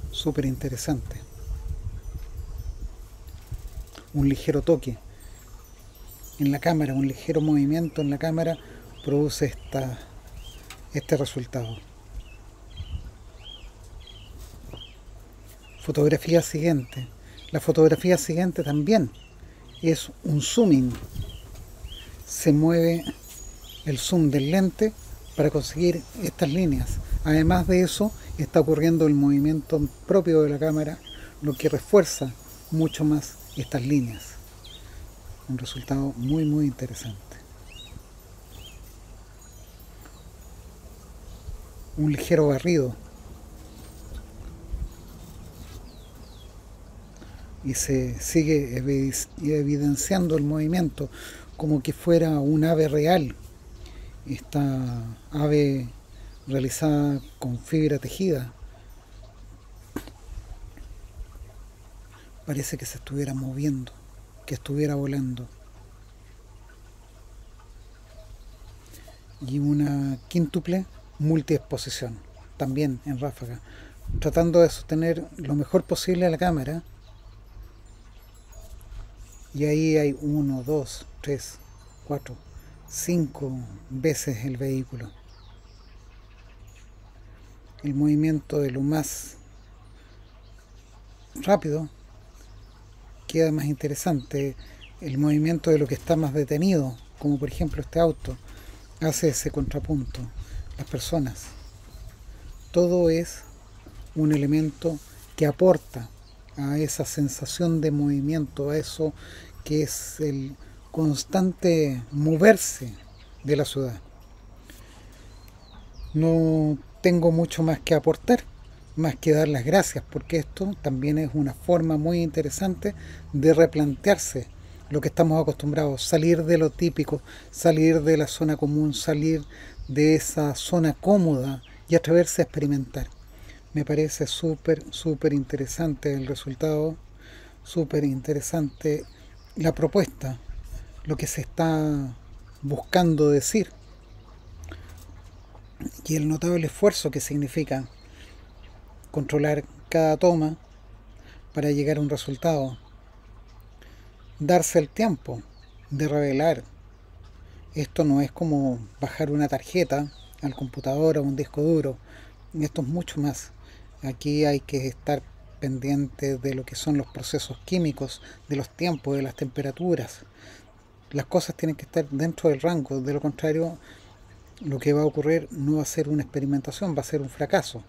Súper interesante. Un ligero toque en la cámara, un ligero movimiento en la cámara produce este resultado. Fotografía siguiente. La fotografía siguiente también es un zooming. Se mueve el zoom del lente para conseguir estas líneas. Además de eso, está ocurriendo el movimiento propio de la cámara, lo que refuerza mucho más estas líneas. Un resultado muy interesante. Un ligero barrido. Y se sigue evidenciando el movimiento como que fuera un ave real. Esta ave realizada con fibra tejida parece que se estuviera moviendo, que estuviera volando. Y una quíntuple multiexposición, también en ráfaga, tratando de sostener lo mejor posible a la cámara. Y ahí hay 1, 2, 3, 4, 5 veces el vehículo. El movimiento de lo más rápido queda más interesante. El movimiento de lo que está más detenido, como por ejemplo este auto, hace ese contrapunto. Las personas. Todo es un elemento que aporta a esa sensación de movimiento, a eso que es el constante moverse de la ciudad. No tengo mucho más que aportar, más que dar las gracias, porque esto también es una forma muy interesante de replantearse lo que estamos acostumbrados, salir de lo típico, salir de la zona común, salir de esa zona cómoda y atreverse a experimentar. Me parece súper interesante el resultado, súper interesante la propuesta, lo que se está buscando decir y el notable esfuerzo que significa controlar cada toma para llegar a un resultado, darse el tiempo de revelar. Esto no es como bajar una tarjeta al computador o a un disco duro, esto es mucho más. Aquí hay que estar pendiente de lo que son los procesos químicos, de los tiempos, de las temperaturas. Las cosas tienen que estar dentro del rango, de lo contrario lo que va a ocurrir no va a ser una experimentación, va a ser un fracaso.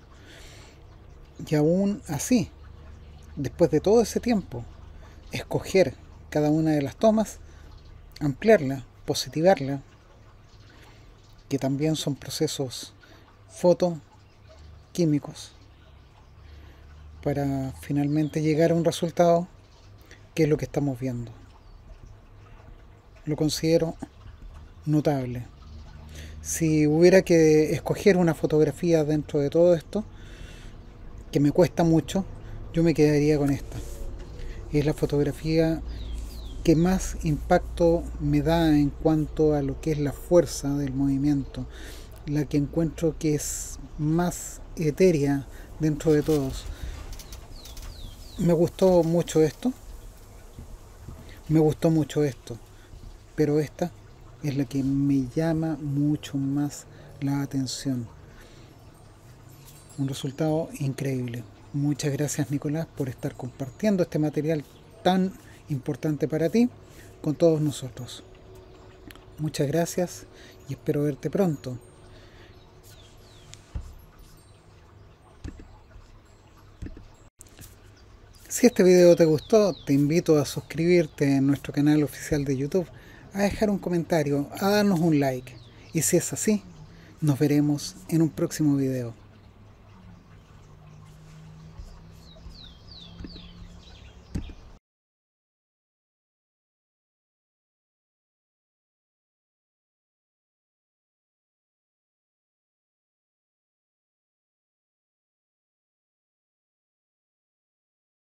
Y aún así, después de todo ese tiempo, escoger cada una de las tomas, ampliarla, positivarla, que también son procesos fotoquímicos, para finalmente llegar a un resultado que es lo que estamos viendo. Lo considero notable. Si hubiera que escoger una fotografía dentro de todo esto, que me cuesta mucho, yo me quedaría con esta. Es la fotografía que más impacto me da en cuanto a lo que es la fuerza del movimiento, la que encuentro que es más etérea dentro de todos. Me gustó mucho esto, pero esta es la que me llama mucho más la atención. Un resultado increíble. Muchas gracias, Nicolás, por estar compartiendo este material tan importante para ti con todos nosotros. Muchas gracias y espero verte pronto. Si este video te gustó, te invito a suscribirte en nuestro canal oficial de YouTube, a dejar un comentario, a darnos un like. Y si es así, nos veremos en un próximo video.